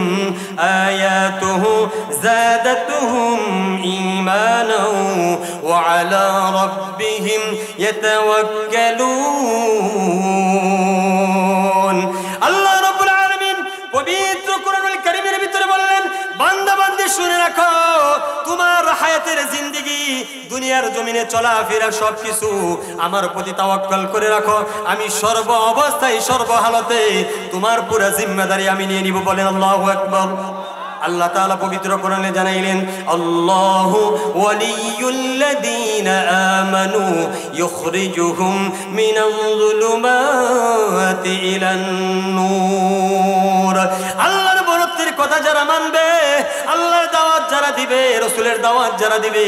আয়াতুহু যাদাতুহুম ঈমানাও ওয়া আলা রাব্বিহিম ইয়াতাওয়াক্কালুন। আল্লাহ রাব্বুল আলামিন পবিত্র কোরআনুল কারীমের ভিতরে বললেন, বান্দা বান্দি শুনে রাখো, তোমার হায়াতের জিন্দেগি, দুনিয়ার জমিনে চলাফেরা সবকিছু আমার প্রতি তাওয়াক্কুল করে রাখো। আমি সর্ব অবস্থায় সর্ব হালতে তোমার পুরো জিম্মাদারি আমি নিয়ে নিব। বলেন আল্লাহু আকবার। আল্লাহ তাআলা পবিত্র কোরআনে জানাইলেন, আল্লাহু ওয়ালিয়ুল্লাযীনা আমানু ইখরিজুহুম মিনাল যুলুমাতি ইলান নূর। আল্লাহর বরত্ব বরাদ্দের কথা যারা মানবে, আল্লাহর দাওয়াত যারা দিবে, রাসূলের দাওয়াত যারা দিবে,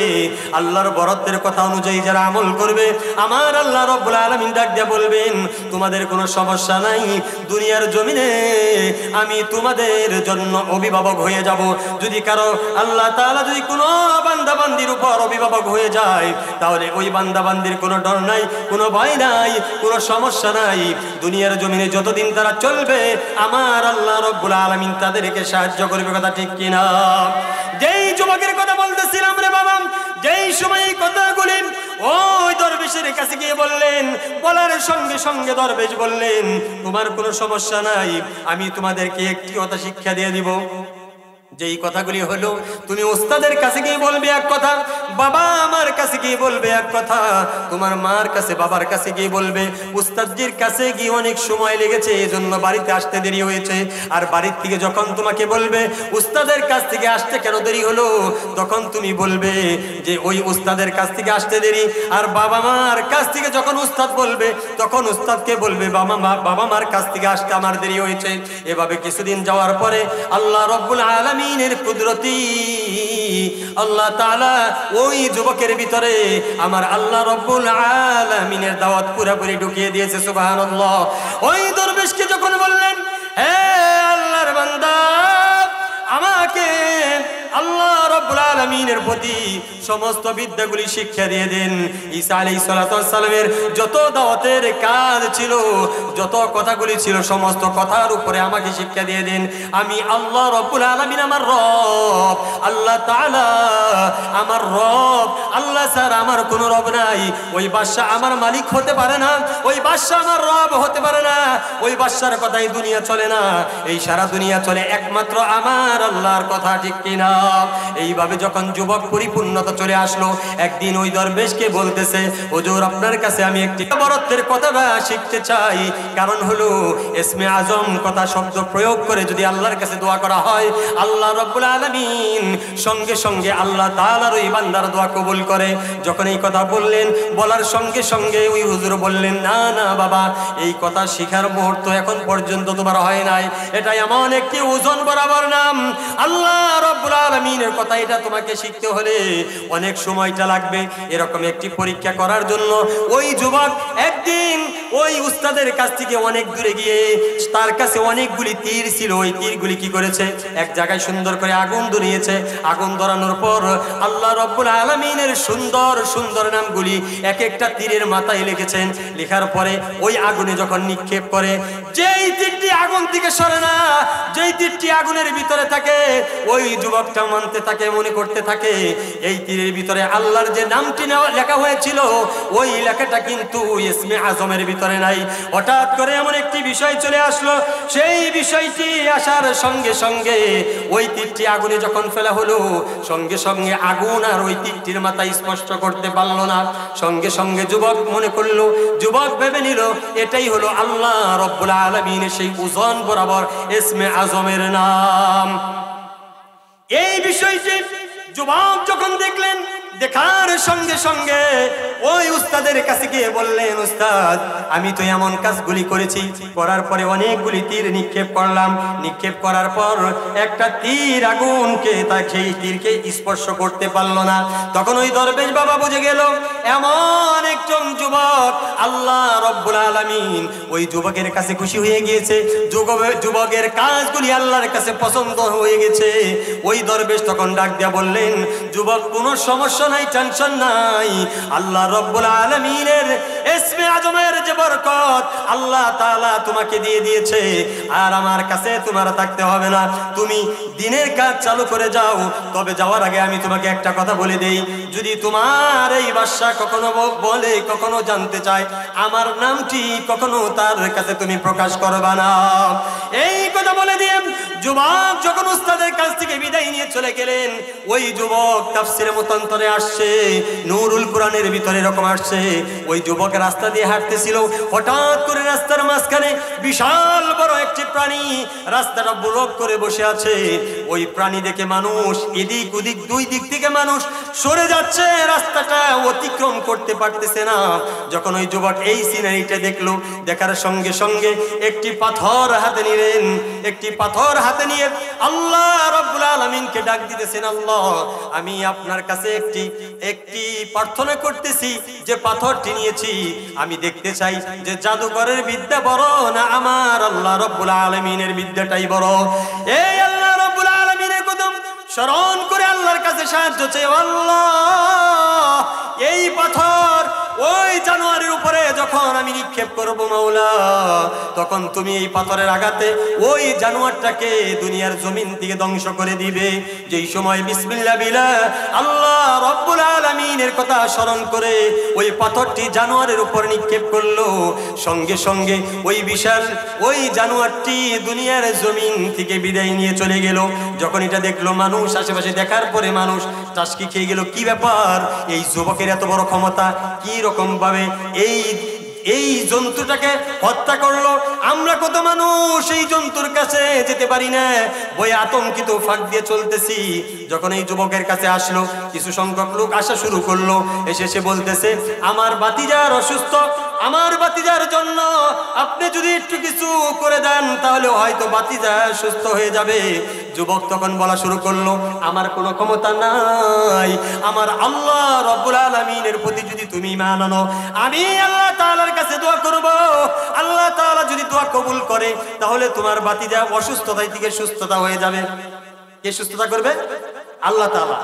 আল্লাহর বরাদ্দের কথা অনুযায়ী যারা আমল করবে, আমার আল্লাহ রাব্বুল আলামিন ডাক দিয়ে বলবেন তোমাদের কোনো সমস্যা নাই, দুনিয়ার জমিনে আমি তোমাদের জন্য অভিভাবক হয়ে যাব। যদি কারো আল্লাহ তাআলা যদি কোনো বান্দা বান্দির উপর অভিভাবক হয়ে যায়, তাহলে ওই বান্দা বান্দির কোনো ডর নাই, কোনো ভয় নাই, কোনো সমস্যা নাই। দুনিয়ার জমিনে যতদিন তারা চলবে, আমার আল্লাহ রাব্বুল আলামিন তাদেরকে সাহায্য করবে। কথা ঠিক কিনা? যেই যুবকের কথা বলতেছিলাম রে বাবা, যেই সময় এই কথাগুলি ওই দরবেশের কাছে গিয়ে বললেন, বলার সঙ্গে সঙ্গে দরবেশ বললেন তোমার কোনো সমস্যা নাই, আমি তোমাদেরকে একটি কথা শিক্ষা দিয়ে দিব। যেই কথাগুলি হলো, তুমি ওস্তাদের কাছে গিয়ে বলবে এক কথা, বাবা আমার কাছে গিয়ে বলবে এক কথা, তোমার মার কাছে বাবার কাছে গিয়ে বলবে। উস্তাদজির কাছে গিয়ে অনেক সময় লেগেছে, এজন্য বাড়িতে আসতে দেরি হয়েছে। আর বাড়ির থেকে যখন তোমাকে বলবে উস্তাদের কাছ থেকে আসতে কেন দেরি হলো, তখন তুমি বলবে যে ওই উস্তাদের কাছ থেকে আসতে দেরি। আর বাবা মার কাছ থেকে যখন উস্তাদ বলবে, তখন উস্তাদকে বলবে বাবা মার কাছ থেকে আসতে আমার দেরি হয়েছে। এভাবে কিছুদিন যাওয়ার পরে আল্লাহ রাব্বুল আলামিনের কুদরতি আল্লাহ তাআলা ওই যুবকের ভিতরে আমার আল্লাহ রাব্বুল আলামিনের দাওয়াত পুরোপুরি ঢুকিয়ে দিয়েছে। সুবহানাল্লাহ। ওই দরবেশকে যখন বললেন, হে আল্লাহর বান্দা, আমাকে আল্লাহ রাব্বুল আলামিনের প্রতি সমস্ত বিদ্যাগুলি শিক্ষা দিয়ে দেন। ঈসা আলাইহিস সালাতু ওয়াস সালামের যত দাওয়াতের কাজ ছিল, যত কথাগুলি ছিল, সমস্ত কথার উপরে আমাকে শিক্ষা দিয়ে দেন। আমি আল্লাহ রাব্বুল আলামিন আমার রব, আল্লাহ তাআলা আমার রব, আল্লাহ স্যার আমার কোনো রব নাই। ওই বাদশা আমার মালিক হতে পারে না, ওই বাদশা আমার রব হতে পারে না, ওই বাদশার কথাই দুনিয়া চলে না, এই সারা দুনিয়া চলে একমাত্র আমার আল্লাহর কথা। ঠিক কিনা? এইভাবে যখন যুবক পরিপূর্ণতা চলে আসলো, একদিন ওই দরবেশকে বলতেছে, হুজুর আপনার কাছে আমি একটি বরত্বের কথাটা শিখতে চাই। কারণ হলো ইসমে আজম কথা শব্দ প্রয়োগ করে যদি আল্লাহর কাছে দোয়া করা হয়, আল্লাহ রাব্বুল আলামিন সঙ্গে সঙ্গে আল্লাহ তাআলার ওই বান্দার দোয়া কবুল করে। যখন এই কথা বললেন, বলার সঙ্গে সঙ্গে ওই হুজুর বললেন, না না বাবা, এই কথা শিখার মুহূর্ত এখন পর্যন্ত তোমার হয় নাই। এটা এমন একটি ওজন বরাবর নাম, আল্লাহ রাব্বুল আলামিনের কথা, এটা তোমাকে শিখতে হলে অনেক সময়টা লাগবে। এরকম একটি পরীক্ষা করার জন্য ওই যুবক একদিন ওই উস্তাদের কাছ থেকে অনেক দূরে গিয়ে, তার কাছে অনেকগুলি তীর ছিল, ওই তীরগুলি কি করেছে, এক জায়গায় সুন্দর করে আগুন ধরিয়েছে। আগুন ধরানোর পর আল্লাহ রাব্বুল আলামিনের সুন্দর সুন্দর নামগুলি এক একটা তীরের মাথায় লিখেছেন। লেখার পরে ওই আগুনে যখন নিক্ষেপ করে, যেই তীরটি আগুন থেকে সরে না, যেই তীরটি আগুনের ভিতরে থাকে, ওই যুবকটা মানতে থাকে, মনে করতে থাকে এই তীরের ভিতরে আল্লাহর যে নামটি লেখা হয়েছিল, ওই লেখাটা কিন্তু ইসমে আজমের ভিতরে নাই। হঠাৎ করে এমন একটি বিষয় চলে আসলো, সেই বিষয়টি আসার সঙ্গে সঙ্গে ওই তীরটি আগুনে যখন ফেলা হলো, সঙ্গে সঙ্গে আগুন আর ওই তীরটির মাথায় স্পষ্ট করতে পারলো না। সঙ্গে সঙ্গে যুবক মনে করলো, যুবক ভেবে নিল এটাই হলো আল্লাহ রাব্বুল আলামিনের সেই ওজন বরাবর ইসমে আজমের নাম। এই বিষয়টি যুবক যখন দেখলেন, দেখার সঙ্গে সঙ্গে ওই উস্তাদের কাছে গিয়ে বললেন, উস্তাদ আমি তো এমন কাজগুলি করেছি, করার পরে অনেকগুলি তীর নিক্ষেপ করলাম, নিক্ষেপ করার পর একটা তীর আগুনকে, তাই সেই তীরকে স্পর্শ করতে পারলো না। তখন ওই দরবেশ বাবা বুঝে গেল এমন একজন যুবক, আল্লাহ রাব্বুল আলামিন ওই যুবকের কাছে খুশি হয়ে গিয়েছে, যুবকের কাজগুলি আল্লাহর কাছে পছন্দ হয়ে গেছে। ওই দরবেশ তখন ডাক দিয়া বললেন, যুবক কোনো সমস্যা নাই, টেনশন নাই, আল্লাহ রাব্বুল আলামিনের ইসমে আজমের যে বরকত আল্লাহ তাআলা তোমাকে দিয়ে দিয়েছে, আর আমার কাছে তোমার থাকতে হবে না, তুমি দিনের কাজ চালু করে যাও। তবে যাওয়ার আগে আমি তোমাকে একটা কথা বলে দেই, যদি তোমার এই বাদশা কখনো বলে, কখনো জানতে চায়, আমার নামটি কখনো তার কাছে তুমি প্রকাশ করবা না। এই কথা বলে দিয়ে যুবক যখন উস্তাদের কাছ থেকে বিদায় নিয়ে চলে গেলেন, ওই যুবক তাফসীরে মুতান্তরে আসছে, নূরুল কোরআনের ভিতরে এরকম আসছে, ওই যুবক রাস্তা দিয়ে হাঁটতেছিল, হঠাৎ করে রাস্তার মাঝখানে বিশাল বড় একটি প্রাণী রাস্তাটা ব্লক করে বসে আছে। ওই প্রাণী দেখে মানুষ এদিক ওদিক দুই দিক থেকে মানুষ সরে যাচ্ছে, রাস্তাটা অতিক্রম করতে পারতেছে না। যখন ওই যুবক এই সিনারিটা দেখলো, দেখার সঙ্গে সঙ্গে একটি পাথর হাতে নিলেন, একটি পাথর হাতে নিয়ে আল্লাহ রাব্বুল আলামিনকে ডাক দিতেছেন, আল্লাহ আমি আপনার কাছে একটি প্রার্থনা করতেছি, যে পাথরটি নিয়েছি আমি দেখতে চাই যে জাদুকরের বিদ্যা বড় না আমার আল্লাহ রাব্বুল আলামিনের বিদ্যাটাই বড়। এই আল্লাহ রাব্বুল আলামিনের কদম স্মরণ করে আল্লাহর কাছে সাহায্য চাই, আল্লাহ এই পাথর ওই জানোয়ারের উপরে যখন আমি নিক্ষেপ করব মাওলা, তখন তুমি এই পাথরের আঘাতে ওই জানোয়ারটাকে দুনিয়ার জমিন থেকে ধ্বংস করে দিবে। যেই সময় বিসমিল্লাহ বিলা আল্লাহ রাব্বুল আলামিনের কথা স্মরণ করে ওই পাথরটি জানোয়ারের উপর নিক্ষেপ করলো, সঙ্গে সঙ্গে ওই বিশাল ওই জানোয়ারটি দুনিয়ার জমিন থেকে বিদায় নিয়ে চলে গেল। যখন এটা দেখলো মানুষ, আশেপাশে দেখার পরে মানুষ টাসকি খেয়ে গেল, কি ব্যাপার, এই যুবকের এত বড় ক্ষমতা, কি রকম ভাবে এই জন্তুটাকে হত্যা করলো। আমরা কত মানুষ এই জন্তুর কাছে যেতে পারি না, বই আতঙ্কিত ফাঁক দিয়ে চলতেছি। যখন এই যুবকের কাছে আসলো, কিছু সংখ্যক লোক আসা শুরু করলো, এসে বলতেছে আমার ভাতিজার অসুস্থ, আমার ভাতিজার জন্য আপনি যদি একটু কিছু করে দেন তাহলে হয়তো ভাতিজা সুস্থ হয়ে যাবে। যুবক তখন বলা শুরু করলো, আমার কোনো ক্ষমতা নাই, আমার আল্লাহ রাব্বুল আলামিনের প্রতি যদি তুমি ঈমান আনো, আমি আল্লাহ তাআলার কাছে দোয়া করব, আল্লাহ তাআলা যদি দোয়া কবুল করে তাহলে তোমার ভাতিজা অসুস্থতা থেকে সুস্থতা হয়ে যাবে। কে সুস্থতা করবে? আল্লাহ তাআলা।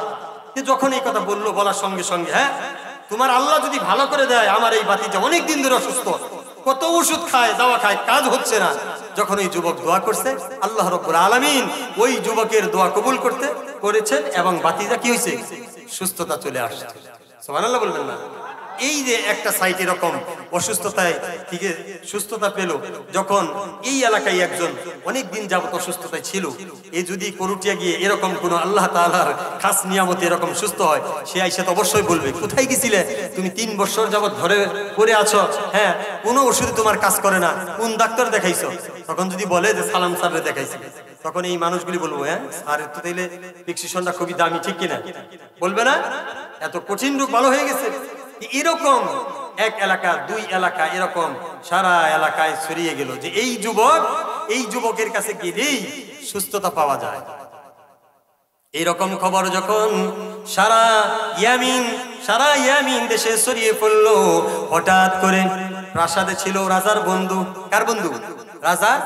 যখন এই কথা বললো, বলার সঙ্গে সঙ্গে হ্যাঁ তোমার আল্লাহ যদি ভালো করে দেয়, আমার এই ভাতিজা অনেক দিন ধরে অসুস্থ, কত ওষুধ খায়, দাওয়া খায়, কাজ হচ্ছে না। যখন এই যুবক দোয়া করছে, আল্লাহ রাব্বুল আলামিন ওই যুবকের দোয়া কবুল করেছেন এবং ভাতিজা কি হয়েছে? সুস্থতা চলে আসছে। সুবহানাল্লাহ বলবেন না? এই যে একটা সাইট এরকম অসুস্থতায় থেকে সুস্থতা পেল, যখন এই এলাকায় একজন অনেক দিন যাবত অসুস্থতায় ছিল, এই যদি করুটিয়া গিয়ে এরকম কোন আল্লাহ তাআলার খাস নিয়ামতে এরকম সুস্থ হয়, সে আইসা তো অবশ্যই বলবে, কোথায় গেছিলে তুমি, 3 বছর যাবত ঘরে পড়ে আছো, হ্যাঁ কোনো ওষুধ তোমার কাজ করে না, কোন ডাক্তার দেখাইছো? তখন যদি বলে যে সালাম স্যারে দেখাইছি, তখন এই মানুষগুলি বলবো, হ্যাঁ স্যারের তো তাইলে প্রেসক্রিপশনটা খুবই দামি, ঠিক কিনা? বলবে না? এত কঠিন রোগ ভালো হয়ে গেছে। এরকম এক এলাকা, 2 এলাকা, এরকম সারা এলাকায় ছড়িয়ে গেল যে এই যুবকের কাছে গেলেই সুস্থতা পাওয়া যায়। এইরকম খবর যখন সারা ইয়ামিন দেশে ছড়িয়ে পড়লো, হঠাৎ করে প্রাসাদে ছিল রাজার বন্ধু। কার বন্ধু? রাজার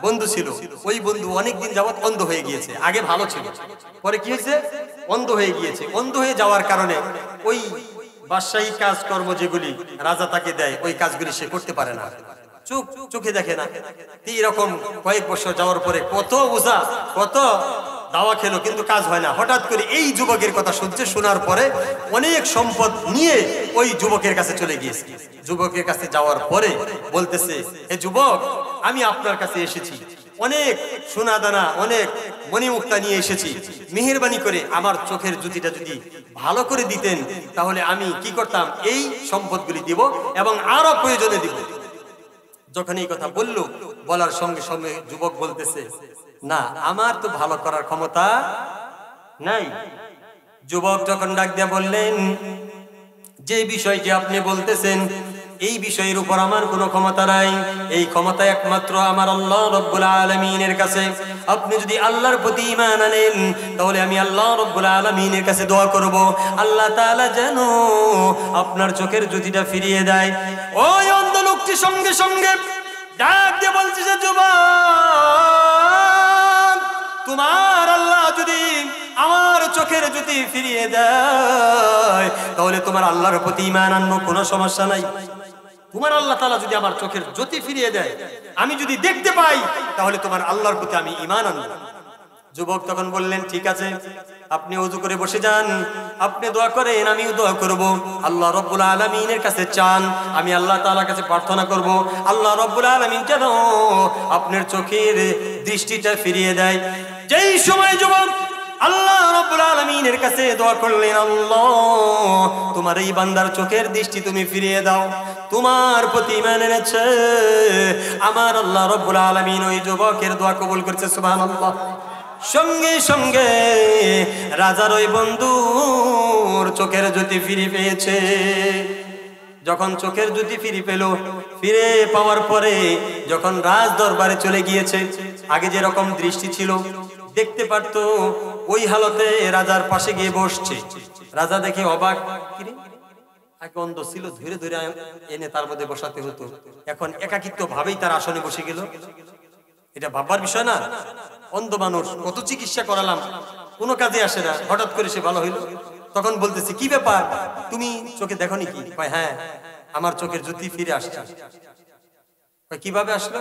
বন্ধু ছিল। ওই বন্ধু অনেকদিন যাবত অন্ধ হয়ে গিয়েছে, আগে ভালো ছিল, পরে কি হয়েছে? অন্ধ হয়ে গিয়েছে। অন্ধ হয়ে যাওয়ার কারণে ওই বাদশাহী কাজকর্ম যেগুলি রাজা তাকে দেয়, ওই কাজগুলি সে করতে পারে না, চোখে দেখে না। এরকম কয়েক বছর যাওয়ার পরে কত ওঝা, কত দাওয়া খেলো, কিন্তু কাজ হয় না। হঠাৎ করে এই যুবকের কথা শোনার পরে অনেক সম্পদ নিয়ে ওই যুবকের কাছে চলে গিয়েছে। যুবকের কাছে যাওয়ার পরে বলতেছে, হে যুবক, আমি আপনার কাছে এসেছি, অনেক সোনা দানা, অনেক মণিমুক্তা নিয়ে এসেছি, মেহেরবানি করে আমার চোখের জ্যোতিটা যদি ভালো করে দিতেন তাহলে আমি কি করতাম, এই সম্পদগুলি দিব এবং আরো প্রয়োজনে দিব। যখন এই কথা বললো, বলার সঙ্গে সঙ্গে যুবক বলতেছে, না আমার তো ভালো করার ক্ষমতা নাই। যুবক যখন ডাক দিয়ে বললেন, যে বিষয়টি আপনি বলতেছেন এই বিষয়ের উপর আমার কোনো ক্ষমতা নাই, এই ক্ষমতা একমাত্র আমার আল্লাহ রাব্বুল আলামিনের কাছে। আপনি যদি আল্লাহর প্রতি ঈমান আনেন তাহলে আমি আল্লাহ রাব্বুল আলামিনের কাছে দোয়া করব, আল্লাহ তাআলা যেন আপনার চোখের জ্যোতিটা ফিরিয়ে দেয়। ওই অন্ধ লোকটি সঙ্গে সঙ্গে ডাক দিয়ে বলছে, যে যুবক, তোমার আল্লাহ যদি আমার চোখের জ্যোতি ফিরিয়ে দেয় তাহলে তোমার আল্লাহর প্রতি ঈমান আনবো, কোনো সমস্যা নাই। তোমার আল্লাহ তাআলা যদি আমার চোখের জ্যোতি ফিরিয়ে দেয়, আমি যদি দেখতে পাই, তাহলে তোমার আল্লাহর প্রতি আমি ঈমান আনবো। যুবক তখন বললেন, ঠিক আছে, আপনি ওযু করে বসে যান, আপনি দোয়া করেন, আমিও দোয়া করব। আল্লাহ রাব্বুল আলামিনের কাছে চান, আমি আল্লাহ তাআলার কাছে প্রার্থনা করব, আল্লাহ রাব্বুল আলামিন যেন আপনার চোখের দৃষ্টিটা ফিরিয়ে দেয়। যেই সময় যুবক আল্লাহ রাব্বুল আলামিনের কাছে দোয়া করলেন, আল্লাহ তোমার এই বান্দার চোখের দৃষ্টি তুমি ফিরিয়ে দাও, তোমার প্রতি ঈমান এনেছে। আমার আল্লাহ রাব্বুল আলামিন ওই যুবকের দোয়া কবুল করেছে, সুবহানাল্লাহ। সঙ্গে সঙ্গে রাজার ওই বন্ধুর চোখের জ্যোতি ফিরে পেয়েছে। যখন চোখের জ্যোতি ফিরে পেল, ফিরে পাওয়ার পরে যখন রাজ দরবারে চলে গিয়েছে, আগে যেরকম দৃষ্টি ছিল দেখতে পারতো, ওই হালতে রাজার পাশে গিয়ে বসছে। রাজা দেখে অবাক, আগে অন্ধ ছিল, ধীরে ধীরে এনে তার মধ্যে বসাতে হতো, এখন একাকিত্ব ভাবেই তার আসনে বসে গেল। এটা ভাববার বিষয় না? অন্ধ মানুষ, কত চিকিৎসা করালাম, কোনো কাজে আসে না, হঠাৎ করে সে ভালো হইলো। তখন বলতেছে, কি ব্যাপার, তুমি চোখে দেখো নাকি? কয়, হ্যাঁ, আমার চোখের জ্যোতি ফিরে আসছে। কয়, কিভাবে আসলো?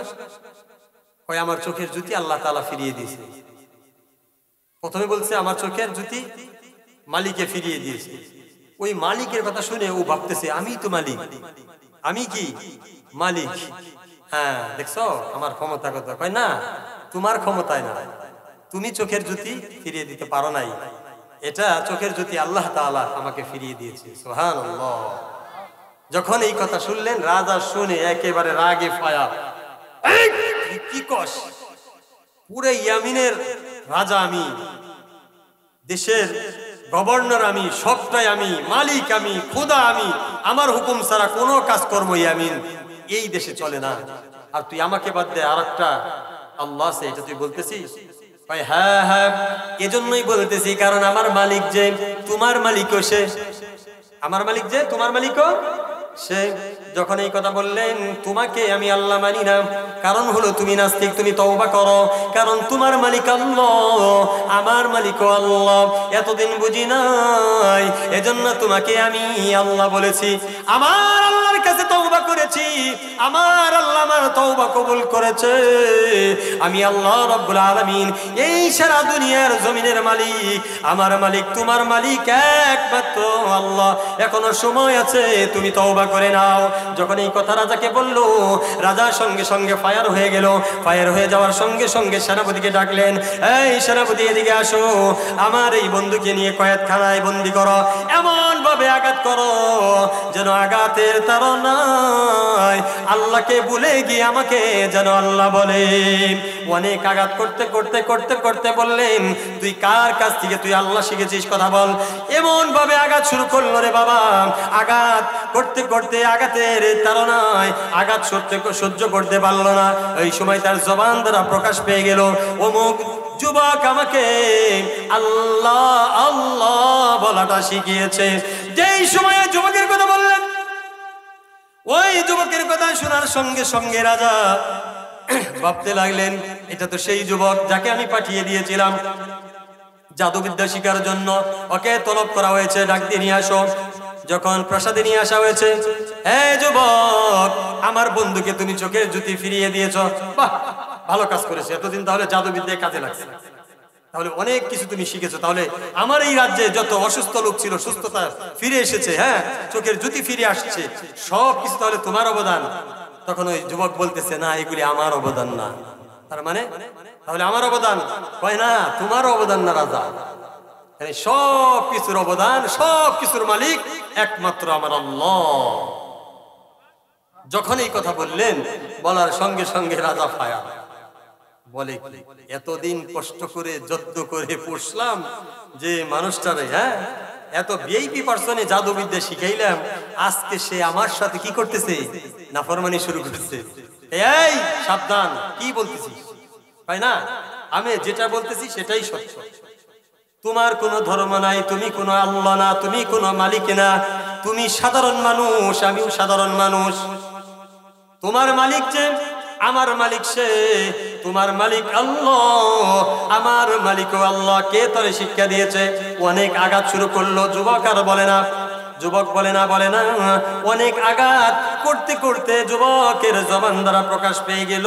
কয়, আমার চোখের জ্যোতি আল্লাহ তাআলা ফিরিয়ে দিয়েছে। প্রথমে বলছে আমার চোখের জ্যোতি মালিকে ফিরিয়ে দিয়েছে। ওই মালিকের কথা শুনে ও ভাবতেছে, আমি তো মালিক, আমি কি মালিক? হ্যাঁ, দেখছো আমার ক্ষমতা কত? কয়, না, তোমার ক্ষমতায় না, তুমি চোখের জ্যোতি ফিরিয়ে দিতে পারো নাই, এটা চোখের জ্যোতি আল্লাহ তাআলা আমাকে ফিরিয়ে দিয়েছে। সুবহানাল্লাহ। যখন এই কথা শুনলেন, রাজা শুনে একেবারে রাগে ফায়া, কি কস, পুরো ইয়ামিনের রাজা আমি, দেশের গভর্নর আমি, সবটাই আমি, মালিক আমি, খোদা আমি, আমার হুকুম ছাড়া কোনো কাজকর্ম ইয়ামিন এই দেশে চলে না, আর তুই আমাকে বাদ দে আর একটা আল্লাহ আছে, এটা তুই বলতেছিস? হ্যাঁ হ্যাঁ, এজন্যই বলতেছি, কারণ আমার মালিক যে তোমার মালিকও সে, আমার মালিক যে তোমার মালিকও সে। যখন এই কথা বললেন, তোমাকে আমি আল্লাহ মানি না, কারণ হলো তুমি নাস্তিক, তুমি তওবা করো, কারণ তোমার মালিক আল্লাহ, আমার মালিকও আল্লাহ, এতদিন বুঝি নাই, এজন্য তোমাকে আমি আল্লাহ বলেছি। আমার আল্লাহর কাছে তওবা করেছি, আমার আল্লাহ আমার তওবা কবুল করেছে। আমি আল্লাহ রাব্বুল আলামিন, এই সারা দুনিয়ার জমিনের মালিক, আমার মালিক, তোমার মালিক একমাত্র আল্লাহ। এখনো সময় আছে, তুমি তওবা করে নাও। যখন এই কথা রাজাকে বলল, রাজা সঙ্গে সঙ্গে ফায়ার হয়ে গেল। ফায়ার হয়ে যাওয়ার সঙ্গে সঙ্গে সেনাপতিকে ডাকলেন, এই সেনাপতি এদিকে আসো, আমার এই বন্ধুকে নিয়ে কয়েদখানায় বন্দি করো, এমন ভাবে আঘাত করো যেন আঘাতের তাড়নায় আল্লাহকে ভুলে গিয়ে আমাকে যেন আল্লাহ বলে। অনেক আঘাত করতে করতে করতে করতে বললেন, তুই কার কাছ থেকে তুই আল্লাহ শিখেছিস, কথা বল। এমন ভাবে আঘাত শুরু করলো রে বাবা, আঘাত করতে করতে আঘাতের তাড়নায় আঘাত সহ্য করতে পারলো না। এই সময় তার জবান দ্বারা প্রকাশ পেয়ে গেল, অমুক যুবক আমাকে আল্লাহ আল্লাহ বলাটা শিখিয়েছে। যেই সময় যুবকের কথা বললেন, ওই যুবকের কথা শোনার সঙ্গে সঙ্গে রাজা ভাবতে লাগলেন, এটা তো সেই যুবক যাকে আমি পাঠিয়ে দিয়েছিলাম জাদুবিদ্যা শিকার জন্য, ওকে তলব করা হয়েছে, ডাক দিয়ে নিয়ে আসো। যখন প্রাসাদে নিয়ে আসা হয়েছে, হে যুবক, আমার বন্ধুকে তুমি চোখের জ্যোতি ফিরিয়ে দিয়েছ, বাহ, ভালো কাজ করেছে, এতদিন তাহলে জাদুবিদ্যায় কাজে লাগছে, তাহলে অনেক কিছু তুমি শিখেছো, তাহলে আমার এই রাজ্যে যত অসুস্থ লোক ছিল সুস্থতা ফিরে এসেছে, হ্যাঁ, চোখের জ্যোতি ফিরে আসছে, সব কিছু তাহলে তোমার অবদান। তখন ওই যুবক বলতেছে, না, এগুলি আমার অবদান না। তার মানে তাহলে আমার অবদান? কয় না, তোমার অবদান না রাজা, সব কিছুর অবদান, সব কিছুর মালিক একমাত্র আমার আল্লাহ। যখন এই কথা বললেন, বলার সঙ্গে সঙ্গে রাজা ফায়া বলে, এতদিন কষ্ট করে যত্ন করে পুষলাম যে মানুষটারে, হ্যাঁ, এত ভিআইপি পার্সনে জাদুবিদ্যা শিখাইলাম, আজকে সে আমার সাথে কি করতেছে, নাফরমানি শুরু করতেছে। এই সাবধান, কি বলতেছিস? তাই না, আমি যেটা বলতেছি সেটাই সত্য, তোমার কোনো ধর্ম নাই, তুমি কোনো আল্লাহ না, তুমি কোনো মালিক না, তুমি সাধারণ মানুষ, আমিও সাধারণ মানুষ। তোমার মালিক যে আমার মালিক সে, তোমার মালিক আল্লাহ, আমার মালিকও আল্লাহ। কে তোরে শিক্ষা দিয়েছে? অনেক আঘাত শুরু করলো। যুবক আর বলে না, যুবক বলে না, অনেক আঘাত করতে করতে যুবকের জবান দ্বারা প্রকাশ পেয়ে গেল,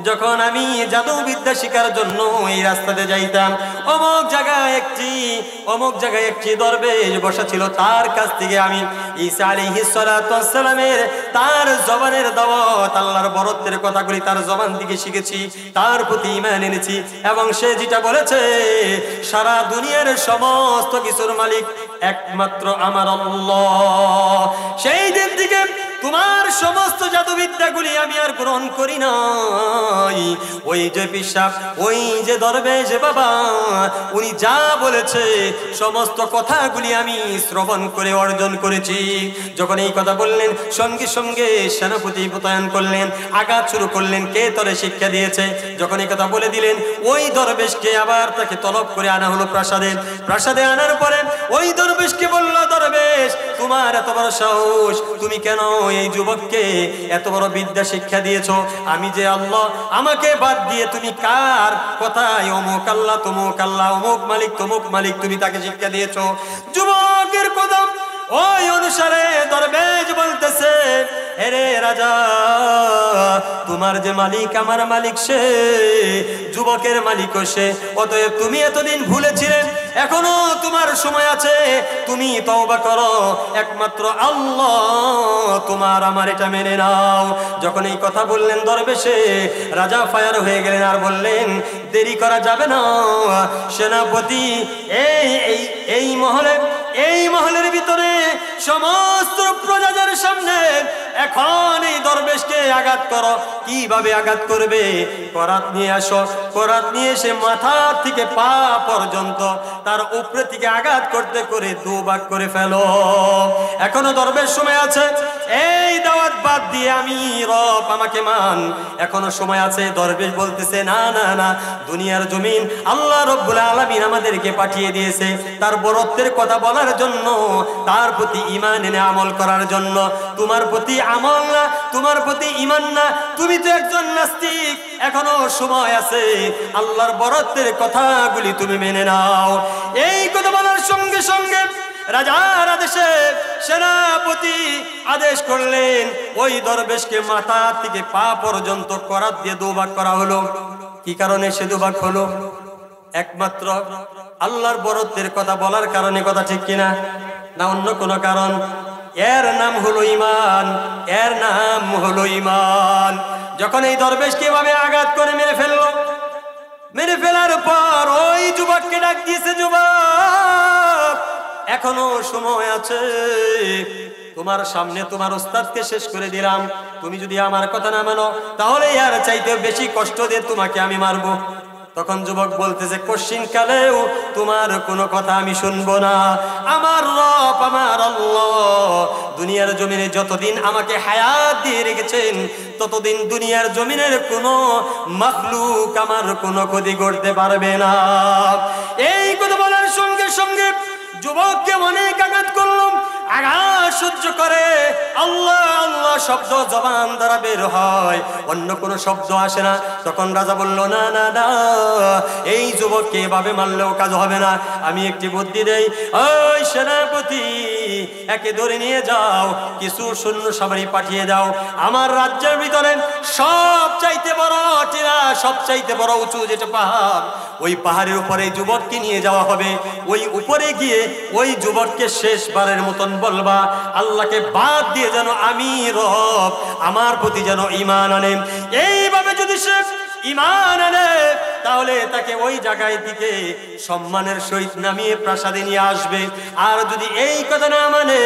যখন আমি জাদু বিদ্যা শিখার জন্য এই রাস্তাতে যাইতাম, অমুক জায়গায় একটি দরবেশ বসা ছিল, তার কাছ থেকে আমি ঈসা আলাইহিস সালাতু ওয়াস সালামের তার জবানের দাওয়াত, আল্লাহর বরত্বের কথাগুলি তার জবান থেকে শিখেছি, তার প্রতি ঈমান এনেছি। এবং সে যেটা বলেছে, সারা দুনিয়ার সমস্ত কিছুর মালিক একমাত্র আমার আল্লাহ। সেই দিন থেকে তোমার সমস্ত জাদুবিদ্যাগুলি আমি আর গ্রহণ করি নাই। ওই যে পিশাব, ওই যে দরবেশ বাবা, উনি যা বলেছে সমস্ত কথাগুলি আমি শ্রবণ করে অর্জন করেছি। যখন এই কথা বললেন, সঙ্গে সঙ্গে সেনাপতি মোতায়েন করলেন, আঘাত শুরু করলেন, কে তোরে শিক্ষা দিয়েছে। যখন এই কথা বলে দিলেন, ওই দরবেশকে আবার তাকে তলব করে আনা হলো প্রাসাদে আনার পরে ওই দরবেশকে বলল, দরবেশ তোমার এত বড় সাহস, তুমি কেন এই যুবককে এত বড় বিদ্যা শিক্ষা দিয়েছো? আমি যে আল্লাহ, আমাকে বাদ দিয়ে তুমি কার কথায় অমুক আল্লাহ তমুক আল্লাহ, অমুক মালিক তমুক মালিক, তুমি তাকে শিক্ষা দিয়েছো? যুবকের কদম ওই অনুসারে দরবেশ বলতেছে, এরে রাজা, তোমার যে মালিক আমার মালিক, সে যুবকের মালিকও সে। অতএব তুমি এতদিন ভুলেছিলে, এখনো তোমার সময় আছে, তুমি তওবা করো, একমাত্র আল্লাহ তোমার আমার এটা মেনে নাও। যখন এই কথা বললেন দরবেশে, রাজা ফায়ার হয়ে গেলেন আর বললেন, দেরি করা যাবে না সেনাপতি, এই মহলের ভিতরে সমস্ত প্রজাদের সামনে এখন এই দরবেশকে আঘাত করো। কিভাবে আঘাত করবে? করাত নিয়ে আসো, করাত নিয়ে এসে মাথা থেকে পা পর্যন্ত তার উপরে থেকে আঘাত করতে করে দুভাগ করে ফেলো। এখনো দরবেশ সময় আছে, এই দাওয়াত বাদ দিয়ে আমি রব, আমাকে মান, এখনো সময় আছে। দরবেশ বলতেছে, না না না, দুনিয়ার জমিন আল্লাহ রব্বুল আলামিন আমাদেরকে পাঠিয়ে দিয়েছে তার বরত্বের কথা বলার জন্য, তার প্রতি ঈমান এনে আমল করার জন্য। তোমার প্রতি আমল না, তোমার প্রতি ঈমান না, তুমি তো একজন নাস্তিক, এখনো সময় আছে, আল্লাহর বরত্বের কথাগুলি তুমি মেনে নাও। এই কথা বলার সঙ্গে সঙ্গে রাজার আদেশে সেনাপতি আদেশ করলেন, ওই দরবেশকে মাথা থেকে পা পর্যন্ত করাত দিয়ে দুভাগ করা হলো। কি কারণে সে দুভাগ হলো? একমাত্র আল্লাহর বরত্বের কথা বলার কারণে, কথা ঠিক কিনা? না অন্য কোনো কারণ? এর নাম হলো ঈমান, এর নাম হলো ঈমান। যখন এই দরবেশকে এভাবে আঘাত করে মেরে ফেলার পর ওই যুবককে ডাক দিয়েছে, যুবক এখনো সময় আছে, তোমার সামনে তোমার ওস্তাদকে শেষ করে দিলাম, তুমি যদি আমার কথা না মানো তাহলে এর চাইতে বেশি কষ্ট দিয়ে তোমাকে আমি মারবো। তখন যুবক বলতেছে, কশিন কালেও তোমার কোনো কথা আমি শুনবো না। আমার রব, আমার আল্লাহ দুনিয়ার জমিনে যতদিন আমাকে হায়াত দিয়ে রেখেছেন, ততদিন দুনিয়ার জমিনের কোনো মাখলুক আমার কোনো ক্ষতি করতে পারবে না। এই কথা বলার সঙ্গে সঙ্গে যুবককে অনেক আঘাত করলাম, আঘাত সহ্য করে আল্লাহ আল্লাহ শব্দ জবান দ্বারা বের হয়, অন্য কোনো শব্দ আসে না। তখন রাজা বলল, না না না, এই যুবককে এভাবে মারলেও কাজ হবে না, আমি একটি বুদ্ধি দেই। ওই সেনাপতি, একে ধরে নিয়ে যাও, কিছু সৈন্য সামরি পাঠিয়ে দাও, আমার রাজ্যের ভিতরে সবচাইতে বড় টিলা, সবচাইতে বড় উঁচু যেটা পাহাড়, ওই পাহাড়ের উপরে যুবককে নিয়ে যাওয়া হবে। ওই উপরে গিয়ে ওই যুবককে শেষবারের মতন বলবা, আল্লাহকে বাদ দিয়ে যেন আমি রব, আমার প্রতি যেন ঈমান আনে। এইভাবে যদি সে ঈমান আনে, তাহলে তাকে ওই জায়গায় থেকে সম্মানের সহিত নামিয়ে প্রাসাদে নিয়ে আসবে। আর যদি এই কথা না মানে,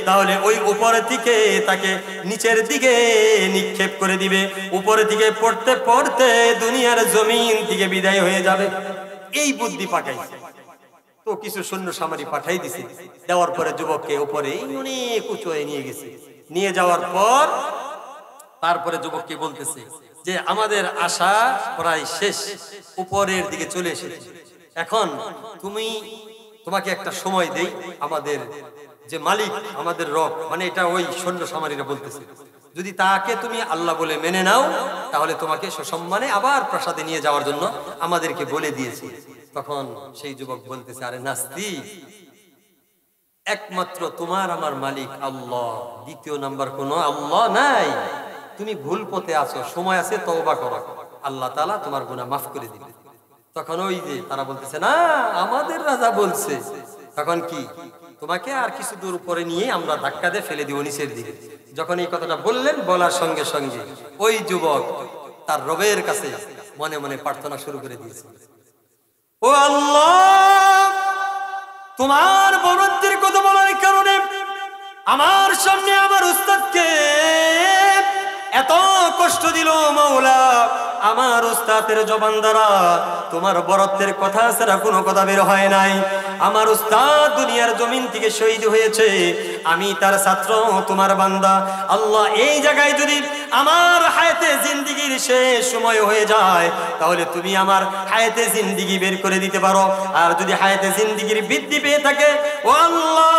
তাহলে ওই উপরের থেকে তাকে নিচের দিকে নিক্ষেপ করে দিবে, উপরে থেকে পড়তে পড়তে দুনিয়ার জমিন থেকে বিদায় হয়ে যাবে। এই বুদ্ধি পাঠাইছে তো কিছু সৈন্য সামরি পাঠাই দিছে। দেওয়ার পরে যুবককে উপরে অনেক উঁচু নিয়ে গেছে। নিয়ে যাওয়ার পর তারপরে যুবককে বলতেছে যে, আমাদের আশা প্রায় শেষ, উপরের দিকে চলে এসেছে, এখন তোমাকে একটা সময় দেই, আমাদের যে মালিক, আমাদের রব, মানে এটা ওই সৈন্য সামরিরা বলতেছে, যদি তাকে তুমি আল্লাহ বলে মেনে নাও, তাহলে তোমাকে সসম্মানে আবার প্রাসাদে নিয়ে যাওয়ার জন্য আমাদেরকে বলে দিয়েছে। তখন সেই যুবক বলতেছে, আরে নাস্তি, একমাত্র তোমার আমার মালিক আল্লাহ, দ্বিতীয় নাম্বার কোনো আল্লাহ নাই। তুমি ভুল পথে আছো, সময় আছে, তওবা করো, আল্লাহ তাআলা তোমার গুনাহ মাফ করে দিবে। তখন ওই যে তারা বলতেছে না আমাদের রাজা বলছে, তখন কি তোমাকে আর কিছু দূর উপরে নিয়ে আমরা ধাক্কা দিয়ে ফেলে দিব নিচের দিকে। যখন এই কথাটা বললেন, বলার সঙ্গে সঙ্গে ওই যুবক তার রবের কাছে মনে মনে প্রার্থনা শুরু করে দিয়েছে, ও আল্লাহ, তোমার বরত্বের কথা বলার কারণে আমার সামনে আমার উস্তাদকে এত কষ্ট দিল মাওলা। আমার উস্তাদের জবান দ্বারা তোমার বরত্বের কথা ছাড়া কোনো কথা বের হয় নাই। আমার উস্তাদ দুনিয়ার জমিন থেকে শহীদ হয়েছে, আমি তার ছাত্র, তোমার বান্দা। আল্লাহ, এই জায়গায় যদি আমার হায়াতে জিন্দেগির শেষ সময় হয়ে যায়, তাহলে তুমি আমার হায়াতে জিন্দেগি বের করে দিতে পারো। আর যদি হায়াতে জিন্দেগির বৃদ্ধি পেয়ে থাকে, ও আল্লাহ,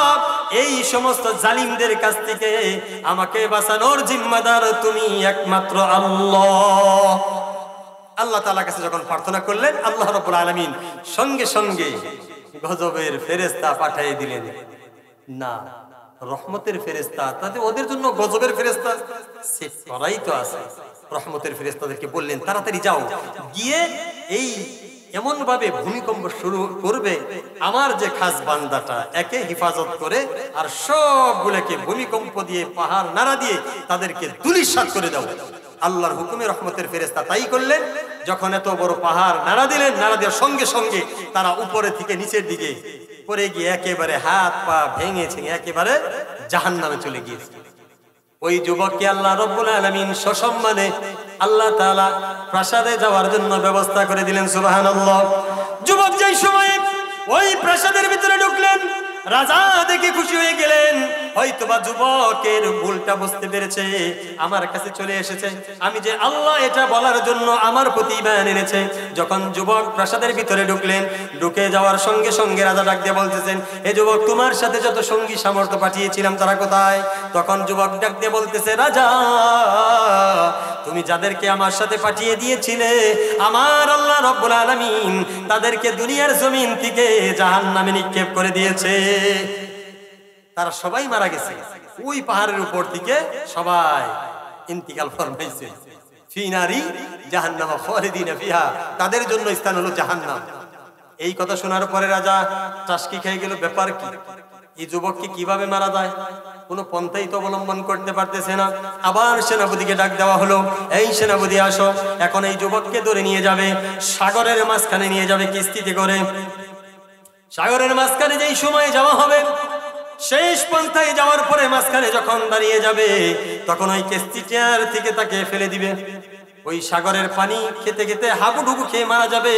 এই সমস্ত জালিমদের কাছ থেকে আমাকে বাঁচানোর জিম্মাদার তুমি একমাত্র আল্লাহ। আল্লাহ তাআলার কাছে যখন প্রার্থনা করলেন, আল্লাহ রাব্বুল আলামিন সঙ্গে সঙ্গে গজবের ফেরেশতা পাঠিয়ে দিলেন। না, রহমতের ফেরেশতা, তাতে ওদের জন্য গজবের ফেরেশতা সেট করাই তো আছে। রহমতের ফেরেশতাদেরকে বললেন তাড়াতাড়ি যাও, গিয়ে এই এমন ভাবে ভূমিকম্প শুরু করবে, আমার যে খাস বান্দাটা একে হেফাজত করে আর সবগুলোকে ভূমিকম্প দিয়ে, পাহাড় নাড়া দিয়ে তাদেরকে ধূলিসাৎ করে দাও। আল্লাহর হুকুমে রহমতের ফেরেশতা তাই করলেন। যখন এত বড় পাহাড় নাড়া দিলেন, নাড়া দেওয়ার সঙ্গে সঙ্গে তারা উপরে থেকে নিচের দিকে পড়ে গিয়ে একেবারে হাত পা ভেঙেছে, একেবারে জাহান্নামে চলে গিয়েছে। ওই যুবককে আল্লাহ রাব্বুল আলামিন সসম্মানে আল্লাহ তাআলা প্রাসাদে যাওয়ার জন্য ব্যবস্থা করে দিলেন। সুবহানাল্লাহ। যুবক যেই সময় ওই প্রাসাদের ভিতরে ঢুকলেন, রাজা দেখে খুশি হয়ে গেলেন। হয়তোবা যুবকের ভুলটা বুঝতে পেরেছে, আমার কাছে চলে এসেছে, আমি যে আল্লাহ এটা বলার জন্য আমার প্রতি ঈমান এনেছে। যখন যুবক প্রাসাদের ভিতরে ঢুকলেন, ঢুকে যাওয়ার সঙ্গে সঙ্গে রাজা ডাক দিয়ে বলতেছেন, হে যুবক, তোমার সাথে যত সঙ্গী সামর্থ্য পাঠিয়েছিলাম তারা কোথায়? তখন যুবক ডাক দিয়ে বলতেছে, রাজা, তুমি যাদেরকে আমার সাথে পাঠিয়ে দিয়েছিলে, আমার আল্লাহ রাব্বুল আলামিন তাদেরকে দুনিয়ার জমিন থেকে জাহান্নামে নিক্ষেপ করে দিয়েছে। তারা সবাই মারা গেছে, ওই পাহাড়ের উপর থেকে সবাই ইন্তিকাল ফরমাইছে। ফি নারি জাহান্নাম খালিদিনা ফিহা, তাদের জন্য স্থান হলো জাহান্নাম। এই কথা শোনার পরে রাজা টাসকি খেয়ে গেল, ব্যাপার কি, এই যুবককে কিভাবে মারা যায়? কোনো পন্থাই তো অবলম্বন করতে পারতেছে না। আবার সেনাপতিকে ডাক দেওয়া হলো, এই সেনাপতি আসো, এখন এই যুবককে ধরে নিয়ে যাবে, সাগরের মাঝখানে নিয়ে যাবে কিস্তিতে করে। সাগরের মাঝখানে যেই সময় যাওয়া হবে, শেষ পন্থায় যাওয়ার পরে মাঝখানে যখন দাঁড়িয়ে যাবে, তখন ওই কিস্তিটার থেকে তাকে ফেলে দিবে। ওই সাগরের পানি খেতে খেতে হাবুডুবু খেয়ে মারা যাবে।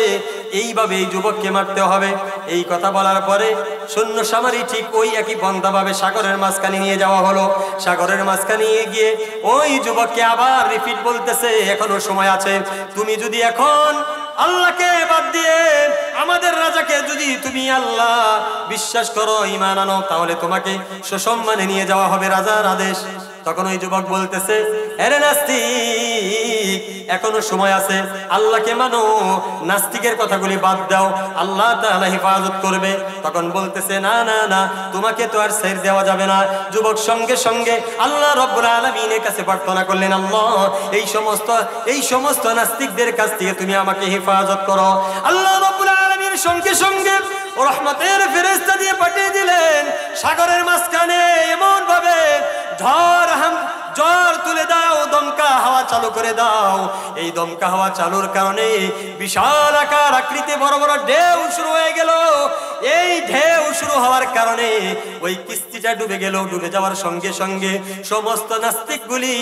এইভাবে এই যুবককে মারতে হবে। এই কথা বলার পরে সৈন্য সামরি ঠিক ওই একই পন্থাভাবে সাগরের মাঝখানে নিয়ে যাওয়া হলো। সাগরের মাঝখানে নিয়ে গিয়ে ওই যুবককে আবার রিপিট বলতেছে, এখনো সময় আছে, তুমি যদি এখন আল্লাহকে বাদ দিয়ে আমাদের রাজাকে যদি তুমি আল্লাহ বিশ্বাস করো, ঈমান আনো, তাহলে তোমাকে সসম্মানে নিয়ে যাওয়া হবে, রাজার আদেশ। তখন ওই যুবক বলতেছে, আরে নাস্তিক, এখনো সময় আছে, আল্লাহকে মানো, নাস্তিকের কথাগুলি বাদ দাও, আল্লাহ তাআলা হেফাজত করবে। তখন বলতেছে, না না না, তোমাকে তো আর ছেড়ে দেওয়া যাবে না। যুবক সঙ্গে সঙ্গে আল্লাহ রাব্বুল আলামিনের কাছে প্রার্থনা করলেন, আল্লাহ, এই সমস্ত নাস্তিকদের কাছ থেকে তুমি আমাকে হেফাজত করো। আল্লাহ রাব্বুল আলামিন সঙ্গে সঙ্গে রহমতের ফেরেশতা দিয়ে পাঠিয়ে দিলেন। সাগরের মাঝখানে এমন ভাবে ঝড় তুলে দাও, দমকা হাওয়া চালু করে দাও। এই দমকা হাওয়া চালুর কারণে বিশাল আকার আকৃতি বড় বড় ঢেউ শুরু হয়ে গেল। এই ঢেউ শুরু হওয়ার কারণে ওই কিস্তিটা ডুবে গেল। ডুবে যাওয়ার সঙ্গে সঙ্গে সমস্ত নাস্তিকগুলি